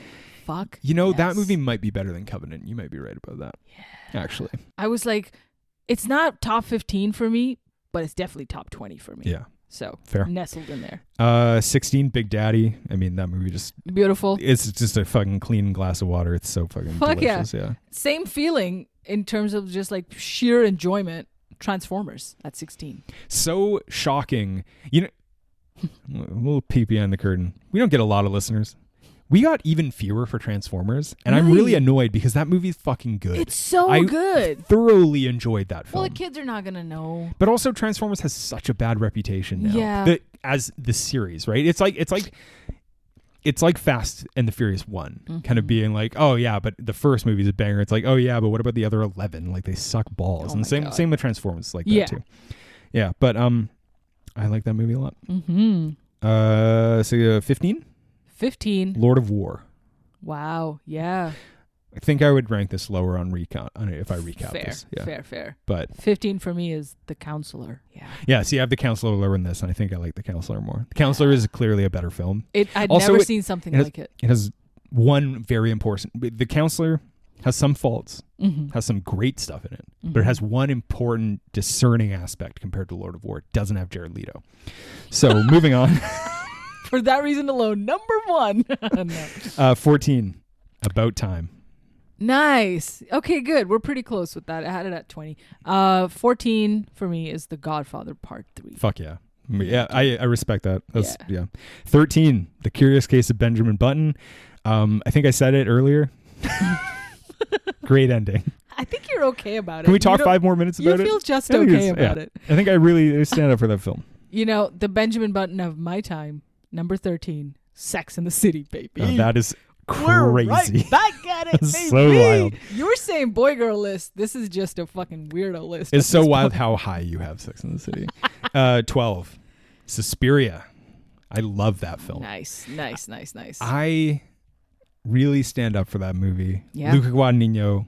Fuck. You know, that movie might be better than Covenant. You might be right about that. Yeah. Actually. I was like, it's not top 15 for me, but it's definitely top 20 for me. Yeah. So fair. Nestled in there. 16, Big Daddy. I mean, that movie just beautiful. It's just a fucking clean glass of water. It's so fucking delicious. Yeah. Same feeling in terms of just like sheer enjoyment. Transformers at 16. So shocking. You know, a little peek behind the curtain. We don't get a lot of listeners. We got even fewer for Transformers, and really? I'm really annoyed because that movie is fucking good. It's so good. Thoroughly enjoyed that film. Well, the kids are not gonna know. But also, Transformers has such a bad reputation now. Yeah. As the series, right? It's like Fast and the Furious 1, kind of being like, oh yeah, but the first movie's a banger. It's like, oh yeah, but what about the other 11? Like they suck balls. And same with Transformers, like that too. Yeah, but I like that movie a lot. So 15? 15. Lord of War. Wow. Yeah. I think I would rank this lower on recount if I recount this. Yeah. Fair. But 15 for me is The Counselor. Yeah. Yeah. See, I have The Counselor lower than this, and I think I like The Counselor more. The Counselor is clearly a better film. I'd never seen something like it. It has one very important. The Counselor Has some faults. Mm-hmm. Has some great stuff in it. But it has one important discerning aspect compared to Lord of War. It doesn't have Jared Leto. So moving on. For that reason alone, number 1. No. 14. About Time. Nice. Okay, good. We're pretty close with that. I had it at 20. 14 for me is The Godfather Part 3. Fuck yeah. Yeah, I respect that. That's, yeah. 13. The Curious Case of Benjamin Button. I think I said it earlier. Great ending. I think you're okay about it. Can we talk 5 more minutes about it? You feel just okay about it. I think I really stand up for that film. You know, the Benjamin Button of my time, number 13, Sex and the City, baby. That is crazy. We're right back at it, baby. So wild. You were saying boy girl list. This is just a fucking weirdo list. It's so wild how high you have Sex and the City. 12. Suspiria. I love that film. Nice. I really stand up for that movie. Yeah. Luca Guadagnino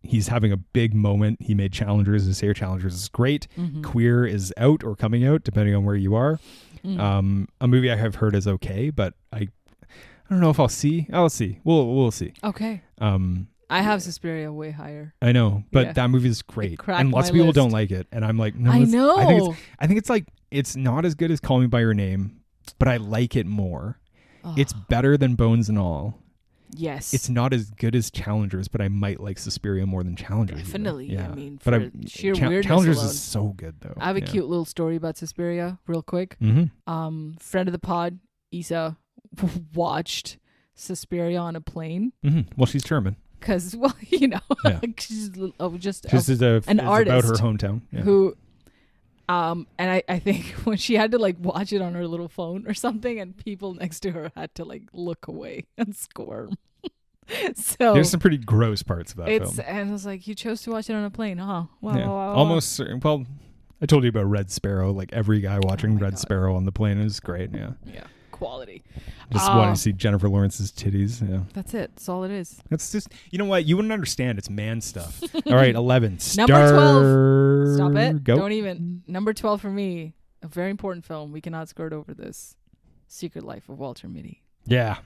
he's having a big moment. He made Challengers. His Air Challengers is great. Mm-hmm. Queer is out or coming out, depending on where you are. Mm. A movie I have heard is okay, but I don't know if I'll see. I'll see. We'll see. Okay. I have Suspiria way higher. I know, but that movie is great, and lots of people don't like it. And I'm like, no, I know. I think it's like it's not as good as Call Me by Your Name, but I like it more. It's better than Bones and All. Yes. It's not as good as Challengers, but I might like Suspiria more than Challengers. Definitely. Yeah. I mean, for sheer weirdness Challengers alone. is so good, though. I have a cute little story about Suspiria, real quick. Mm-hmm. Friend of the pod, Isa, watched Suspiria on a plane. Mm-hmm. Well, she's German. Because, well, you know, she's just an artist about her hometown. Yeah. Who, and I think when she had to like watch it on her little phone or something, and people next to her had to like look away and squirm. So there's some pretty gross parts of that film. And I was like, you chose to watch it on a plane, huh? Well, almost. Well, I told you about Red Sparrow. Like every guy watching Red Sparrow on the plane is great. Yeah. Yeah. Quality. Just wanting to see Jennifer Lawrence's titties. Yeah. That's it. That's all it is. That's just, you know what? You wouldn't understand. It's man stuff. All right. 11. Number 12. Stop it. Go. Don't even. Number 12 for me. A very important film. We cannot skirt over this. Secret Life of Walter Mitty. Yeah.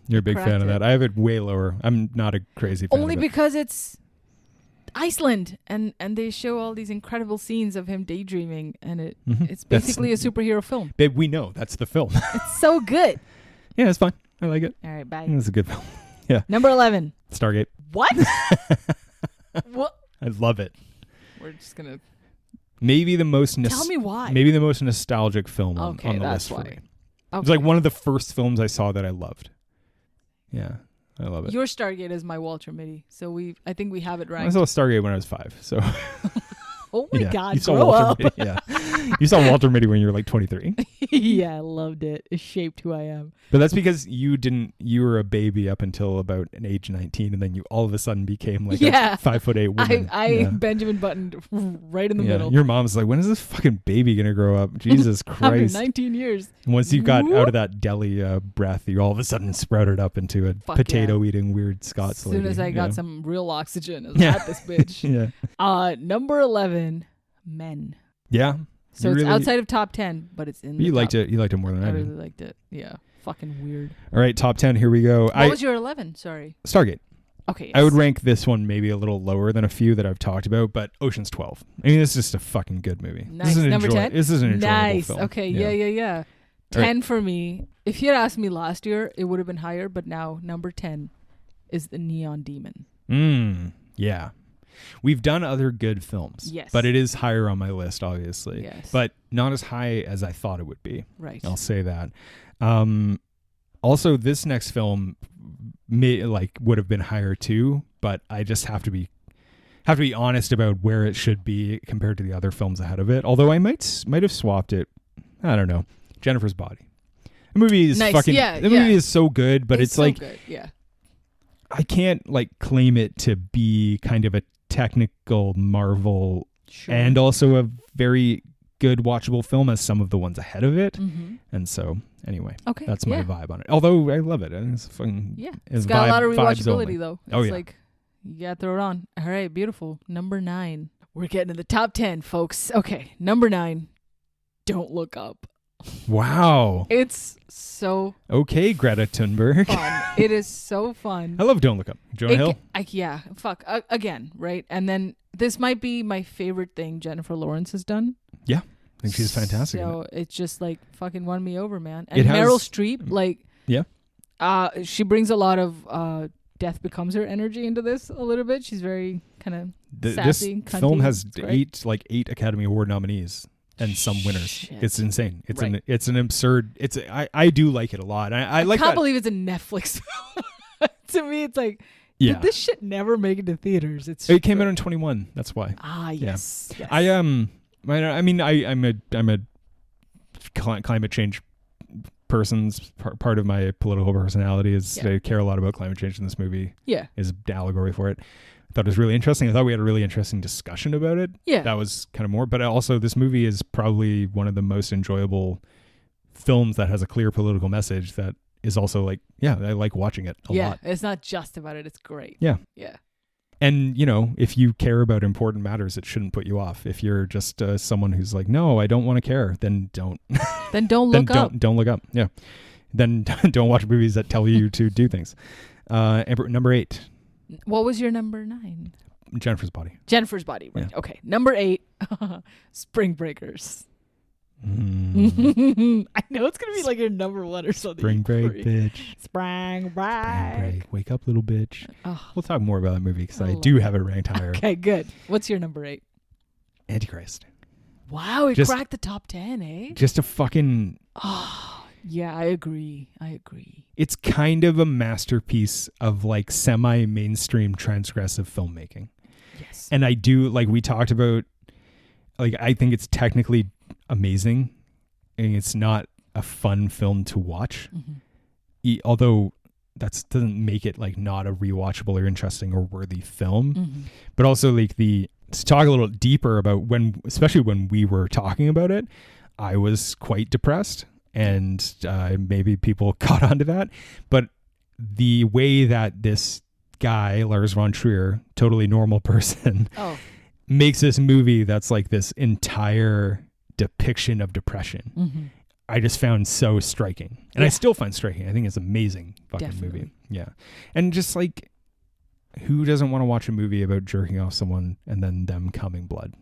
You're a big fan of that. I have it way lower. I'm not a crazy fan Only of it. because it's Iceland and they show all these incredible scenes of him daydreaming, and it's basically a superhero film. Babe, we know that's the film. It's so good. Yeah, it's fine. I like it. All right, bye. It's a good film. Yeah. Number 11. Stargate. What? What? I love it. We're just gonna maybe the most tell me why. Maybe the most nostalgic film on the list for me. Okay. It's like one of the first films I saw that I loved. Yeah. I love it. Your Stargate is my Walter Mitty, so I think we have it right. I saw Stargate when I was 5, so. Oh my God, you saw grow Walter up. Mitty, yeah. You saw Walter Mitty when you were like 23. Yeah, I loved it. It shaped who I am. But that's because you were a baby up until about an age 19, and then you all of a sudden became like a 5'8" woman. I Benjamin buttoned right in the middle. Your mom's like, when is this fucking baby going to grow up? Jesus Christ. After 19 years. And once you got out of that deli breath, you all of a sudden sprouted up into a potato-eating weird Scots lady. As soon as I got some real oxygen, I was at this bitch. Yeah. Number 11, Men. Yeah. So it's outside of top 10, but it's in the top. You liked it more than I did. I really liked it. Yeah. Fucking weird. All right, top 10, here we go. What was your 11? Sorry. Stargate. Okay. Yes. I would rank this one maybe a little lower than a few that I've talked about, but Ocean's 12. I mean, this is just a fucking good movie. Nice. Number 10? This is an enjoyable nice. film. Okay. Yeah. 10 for me. If you had asked me last year, it would have been higher, but now number 10 is The Neon Demon. Yeah. We've done other good films. Yes. But it is higher on my list, obviously. Yes. But not as high as I thought it would be. Right. I'll say that. Also, this next film would have been higher too, but I just have to be honest about where it should be compared to the other films ahead of it. Although I might have swapped it. I don't know. Jennifer's Body. The movie is movie is so good, but it's so like good. Yeah. I can't like claim it to be kind of a technical marvel and also a very good watchable film as some of the ones ahead of it. And so anyway, that's my vibe on it. Although I love it. It's fun. Yeah. It's got a lot of rewatchability though. It's you gotta throw it on. All right, beautiful. Number 9. We're getting to the top 10, folks. Okay, number 9. Don't Look Up. Wow. It's so Okay, Greta Thunberg. fun. It is so fun. I love Don't Look Up. Jonah Hill. Yeah, fuck. Again, right? And then this might be my favorite thing Jennifer Lawrence has done. Yeah. I think she's fantastic. So it's just like fucking won me over, man. It And has- Meryl Streep, like, Yeah. she brings a lot of Death Becomes Her energy into this a little bit. She's very kind of sassy. This film has It's great. eight Academy Award nominees and some winners. Shit. It's insane. It's Right. it's an absurd. I do like it a lot. I like can't that. believe it's a Netflix film. To me, it's like, Yeah. did this shit never make it to theaters? It came out in 21. That's why. Yes. Yes. I'm a climate change person's part of my political personality is I care a lot about climate change, and this movie is an allegory for it. I thought it was really interesting. I thought we had a really interesting discussion about it. Yeah. That was kind of more, but also this movie is probably one of the most enjoyable films that has a clear political message that is also like, I like watching it a lot. It's not just about it. It's great. Yeah. Yeah. And, if you care about important matters, it shouldn't put you off. If you're just someone who's like, no, I don't want to care, then don't. Then don't look up. Don't look up. Yeah. Then don't watch movies that tell you to do things. Number 8. What was your number 9? Jennifer's Body. Jennifer's Body. Right. Yeah. Okay. Number 8. Spring Breakers. Mm. I know it's gonna be like your number 1 or something. Spring break, bitch. Spring break. Spring break. Wake up, little bitch. Oh, We'll talk more about that movie because I I love do it. have it ranked higher. okay, good. What's your number 8? Antichrist. Wow, it Just- cracked the top 10, eh? Just a fucking... Oh, yeah, I agree. It's kind of a masterpiece of like semi-mainstream transgressive filmmaking. Yes. And I do, like we talked about, like I think it's technically amazing and it's not a fun film to watch. Mm-hmm. Although that doesn't make it like not a rewatchable or interesting or worthy film. Mm-hmm. But also like to talk a little deeper about especially when we were talking about it, I was quite depressed and maybe people caught on to that. But the way that this guy, Lars von Trier, totally normal person, makes this movie that's like this entire depiction of depression. Mm-hmm. I just found so striking. And I still find striking. I think it's an amazing fucking movie. Yeah. And just like, who doesn't want to watch a movie about jerking off someone and then them coming blood?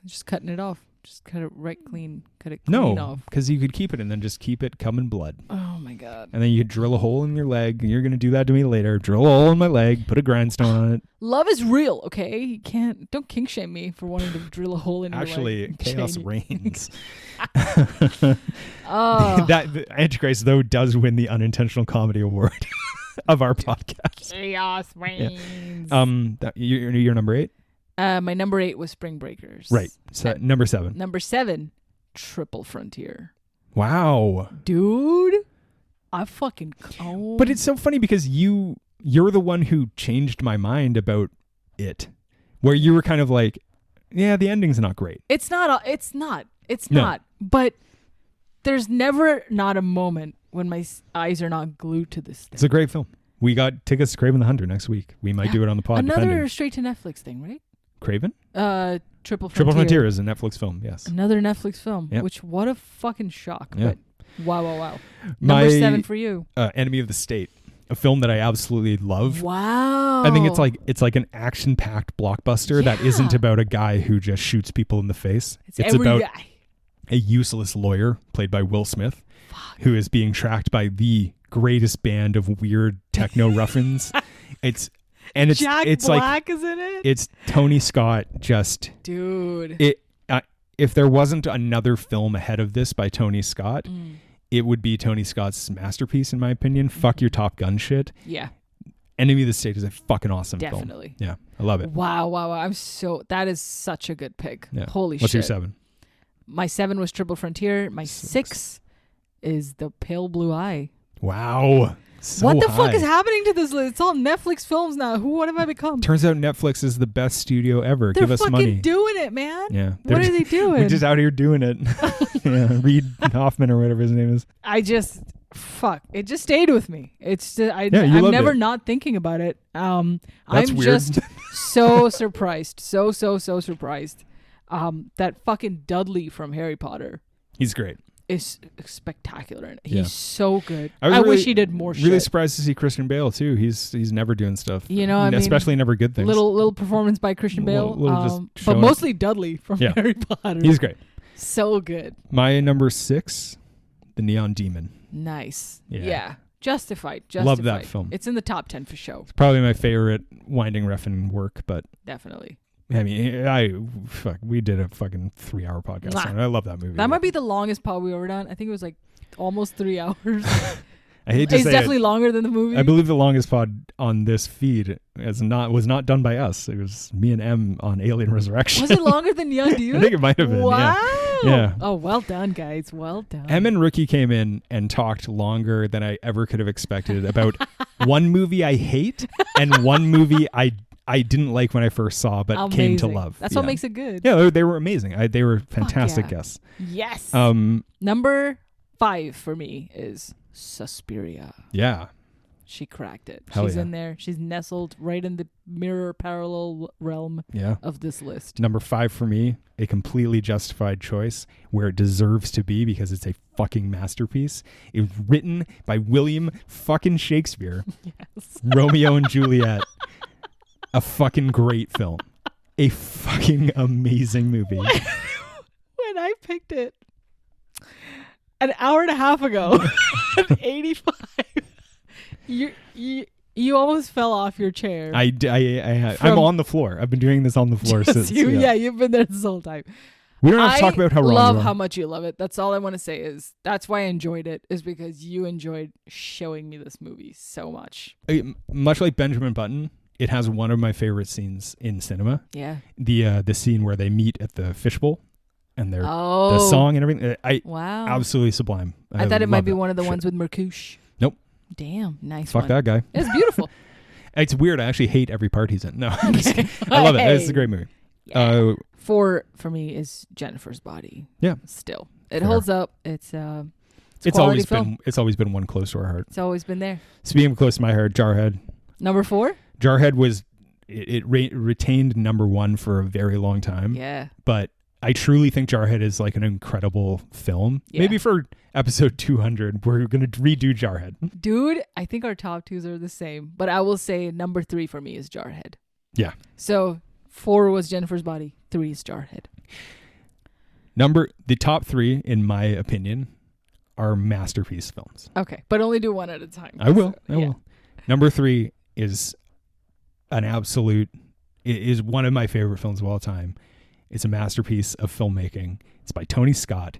Just cutting it off. Just cut it clean off. No, because you could keep it and then just keep it coming blood. Oh my God. And then you could drill a hole in your leg. You're going to do that to me later. Drill a hole in my leg, put a grindstone on it. Love is real, okay? You don't kink shame me for wanting to drill a hole in your leg. Actually, chaos reigns. Oh. The Antichrist, though, does win the unintentional comedy award of our podcast. Chaos reigns. Yeah. You're number 8? My number 8 was Spring Breakers. Right. So number 7. Number 7, Triple Frontier. Wow. Dude, I fucking But it's so funny because you're the one who changed my mind about it. Where you were kind of like, yeah, the ending's not great. It's not. But there's never not a moment when my eyes are not glued to this thing. It's a great film. We got tickets to Craven the Hunter next week. We might do it on the pod. Another depending. straight to Netflix thing, right? Craven? Triple Frontier is a Netflix film, yes. Another Netflix film, Yep. which what a fucking shock. Yeah. But wow. My, Number 7 for you. Enemy of the State, a film that I absolutely love. Wow. I think it's like an action-packed blockbuster that isn't about a guy who just shoots people in the face. It's every about guy. a useless lawyer played by Will Smith, who is being tracked by the greatest band of weird techno ruffians. It's Jack it's Black like is in it. it's Tony Scott just Dude. if there wasn't another film ahead of this by Tony Scott, it would be Tony Scott's masterpiece in my opinion. Fuck your Top Gun shit. Yeah. Enemy of the State is a fucking awesome Definitely. film. Yeah, I love it. Wow. That is such a good pick. Yeah. Holy What's shit. your 7? My 7 was Triple Frontier. My 6 is The Pale Blue Eye. Wow. So what the high. fuck is happening to this list? It's all Netflix films now. What have I become? Turns out Netflix is the best studio ever. They're Give us fucking money. doing it, man. Yeah. What are they doing? We're just out here doing it. Yeah, Reed Hoffman or whatever his name is. It just stayed with me. It's just, I'm loved never it. not thinking about it. That's I'm weird. just so surprised. So surprised. That fucking Dudley from Harry Potter. He's great. is spectacular. And Yeah. he's so good. I wish he did more shit. Really surprised to see Christian Bale too. He's never doing stuff. You know, I mean, especially never good things. Little performance by Christian Bale, but mostly Dudley from Harry Potter. He's great. So good. My number 6, The Neon Demon. Nice. Yeah. Yeah. Justified. Love that film. It's in the top 10 for show. It's probably my favorite winding refn work, but Definitely. I mean, we did a fucking 3-hour podcast on it. I love that movie. That might be the longest pod we ever done. I think it was like almost 3 hours. I hate to say it's definitely longer than the movie. I believe the longest pod on this feed was not done by us. It was me and Em on Alien Resurrection. Was it longer than Young Dude? I think it might have been. Wow. Yeah. Oh, well done, guys. Well done. Em and Rookie came in and talked longer than I ever could have expected about one movie I hate and one movie I didn't like when I first saw, but came to love. That's what makes it good. Yeah, they were amazing. They were fantastic guests. Yes. Number 5 for me is Suspiria. Yeah. She cracked it. Hell She's yeah. in there. She's nestled right in the mirror parallel realm of this list. Number 5 for me, a completely justified choice where it deserves to be because it's a fucking masterpiece. It was written by William fucking Shakespeare. Yes. Romeo and Juliet. A fucking great film. A fucking amazing movie. When I picked it an hour and a half ago at 85, you almost fell off your chair. I'm on the floor. I've been doing this on the floor since. You've been there this whole time. We don't have to talk about how wrong you are. I love how much you love it. That's all I want to say is that's why I enjoyed it, is because you enjoyed showing me this movie so much. Much like Benjamin Button, it has one of my favorite scenes in cinema. Yeah. The scene where they meet at the fishbowl and the song and everything. Wow. Absolutely sublime. I thought it might be one of the ones with Mercouche. Nope. Damn, nice Fuck one. that guy. It's beautiful. It's weird. I actually hate every part he's in. No, I'm just kidding. I love it. It's a great movie. Yeah. For me is Jennifer's Body. Yeah. Still, it holds up. It's always film. been one close to our heart. It's always been there. Speaking of close to my heart, Jarhead. Number 4. Jarhead was retained number 1 for a very long time. Yeah. But I truly think Jarhead is like an incredible film. Yeah. Maybe for episode 200, we're going to redo Jarhead. Dude, I think our top 2s are the same. But I will say number 3 for me is Jarhead. Yeah. So 4 was Jennifer's Body. 3 is Jarhead. The top 3, in my opinion, are masterpiece films. Okay. But only do one at a time. I will. Number 3 is is one of my favorite films of all time. It's a masterpiece of filmmaking. It's by Tony Scott.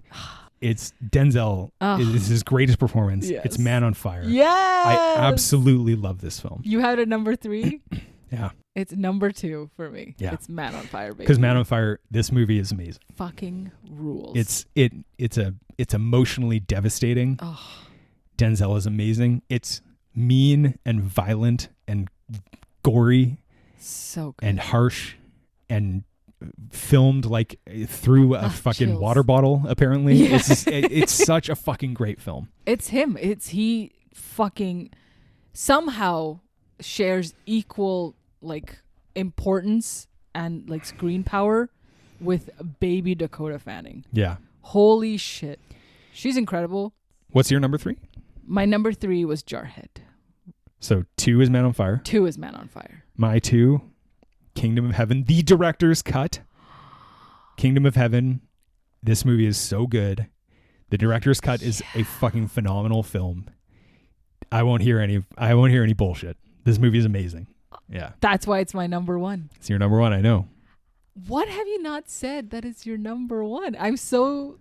It's Denzel. It's his greatest performance. Yes. It's Man on Fire. Yes. I absolutely love this film. You had a number 3? Yeah. It's number 2 for me. Yeah. It's Man on Fire, baby. Because Man on Fire, this movie is amazing. Fucking rules. It's emotionally devastating. Oh. Denzel is amazing. It's mean and violent and gory. So good. And harsh and filmed like through a fucking chills. Water bottle, apparently. Yeah. It's such a fucking great film. It's him. He fucking somehow shares equal like importance and like screen power with baby Dakota Fanning. Yeah. Holy shit. She's incredible. What's your number 3? My number 3 was Jarhead. So 2 is Man on Fire. 2 is Man on Fire. My 2, Kingdom of Heaven, the director's cut. Kingdom of Heaven. This movie is so good. The director's cut is a fucking phenomenal film. I won't hear any bullshit. This movie is amazing. Yeah. That's why it's my number 1. It's your number 1, I know. What have you not said that is your number 1? I'm so...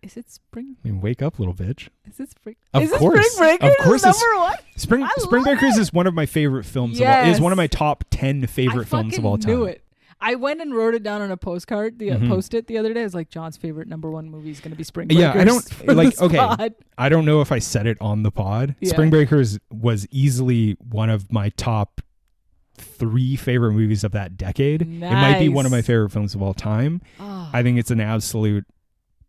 Is it spring? I mean, wake up, little bitch. Is it spring? Of course. Spring Breakers? Of course. Number 1? Spring Breakers is one of my favorite films. Yes. It's one of my top 10 favorite films of all time. I knew it. I went and wrote it down on a postcard, post-it the other day. I was like, John's favorite number 1 movie is going to be Spring Breakers. Yeah, I don't like. Okay, pod. I don't know if I said it on the pod. Yeah. Spring Breakers was easily one of my top 3 favorite movies of that decade. Nice. It might be one of my favorite films of all time. Oh. I think it's an absolute.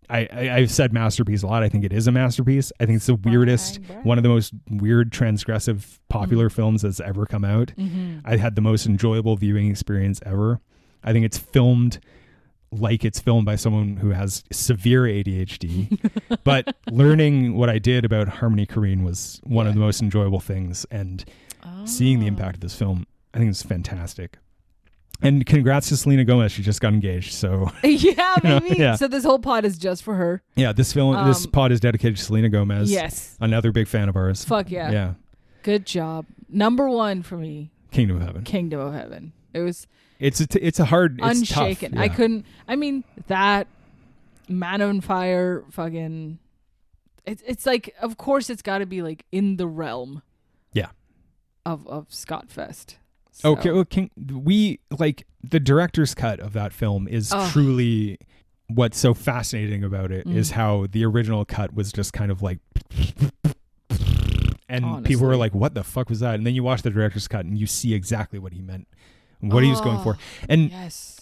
I've said masterpiece a lot. I think it is a masterpiece. I think it's the weirdest, one of the most weird, transgressive, popular films that's ever come out. Mm-hmm. I had the most enjoyable viewing experience ever. I think it's filmed like it's filmed by someone who has severe ADHD. But learning what I did about Harmony Korine was one of the most enjoyable things. And seeing the impact of this film, I think it's fantastic. And congrats to Selena Gomez. She just got engaged. So yeah, maybe. Yeah. So this whole pod is just for her. Yeah, this pod is dedicated to Selena Gomez. Yes. Another big fan of ours. Fuck yeah. Yeah. Good job. Number 1 for me. Kingdom of Heaven. Kingdom of Heaven. It was... It's a hard... It's unshaken. tough. Yeah. I couldn't... I mean, that Man on Fire fucking... It's like, of course it's got to be like in the realm. Yeah. Of Scott Fest. So. Okay, well, the director's cut of that film is truly what's so fascinating about it is how the original cut was just kind of like, and honestly, people were like, "What the fuck was that?" And then you watch the director's cut and you see exactly what he meant, and what he was going for. And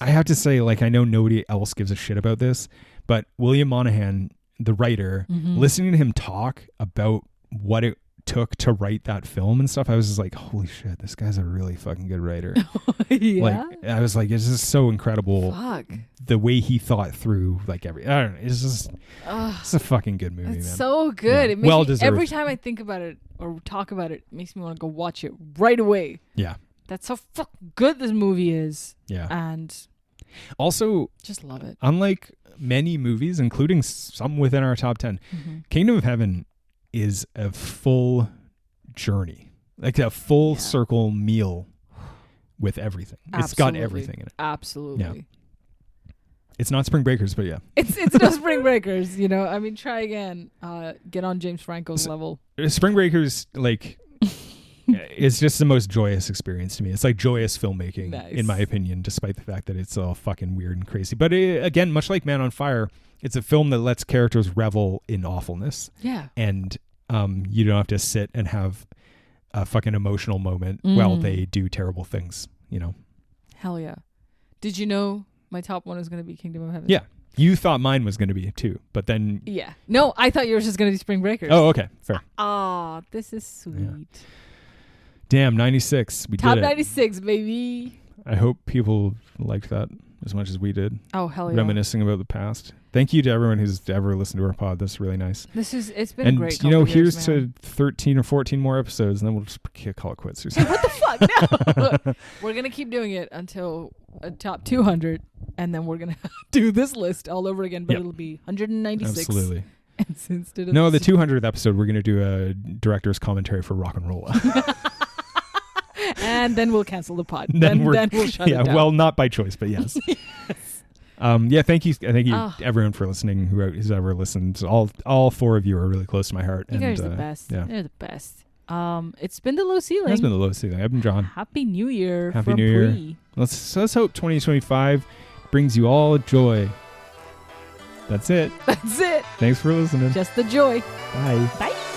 I have to say, like, I know nobody else gives a shit about this, but William Monahan, the writer, listening to him talk about what it took to write that film and stuff, I was just like, holy shit, this guy's a really fucking good writer. Yeah. Like, I was like, it's just so incredible. Fuck. The way he thought through like I don't know, it's just it's a fucking good movie, it's man. So good. Yeah. It makes me, every time I think about it or talk about it, makes me want to go watch it right away. Yeah. That's how fucking good this movie is. Yeah. And also just love it. Unlike many movies, including some within our top 10, Kingdom of Heaven is a full journey, like a full circle meal with everything. Absolutely. It's got everything in it. Absolutely. Yeah. It's not Spring Breakers, but yeah. It's no Spring Breakers, you know. I mean, try again. Get on James Franco's level. Spring Breakers, like, it's just the most joyous experience to me. It's like joyous filmmaking, in my opinion, despite the fact that it's all fucking weird and crazy. But again, much like Man on Fire, it's a film that lets characters revel in awfulness. Yeah. And you don't have to sit and have a fucking emotional moment while they do terrible things, you know? Hell yeah. Did you know my top 1 is going to be Kingdom of Heaven? Yeah. You thought mine was going to be too, but then... Yeah. No, I thought yours was going to be Spring Breakers. Oh, okay. Fair. Oh, this is sweet. Yeah. Damn, 96. We top did it. Top 96, baby. I hope people liked that as much as we did. Oh, hell yeah. Reminiscing about the past. Thank you to everyone who's ever listened to our pod. That's really nice. It's been a great couple years, here's man. to 13 or 14 more episodes, and then we'll just call it quits or something. something. What the fuck? No. We're going to keep doing it until a top 200, and then we're going to do this list all over again, but it'll be 196. Absolutely. Instead of the 200th episode, we're going to do a director's commentary for Rock and Roll. And then we'll cancel the pod. Then we'll shut it down. Well, not by choice, but yes. Yes. Thank you everyone for listening who's ever listened. All 4 of you are really close to my heart. You guys are the best. Yeah. They're the best. It's been the Low Ceiling. It's been the Low Ceiling. I've been John. Happy New Year. Happy New Year. Let's hope 2025 brings you all joy. That's it. That's it. Thanks for listening. Just the joy. Bye. Bye.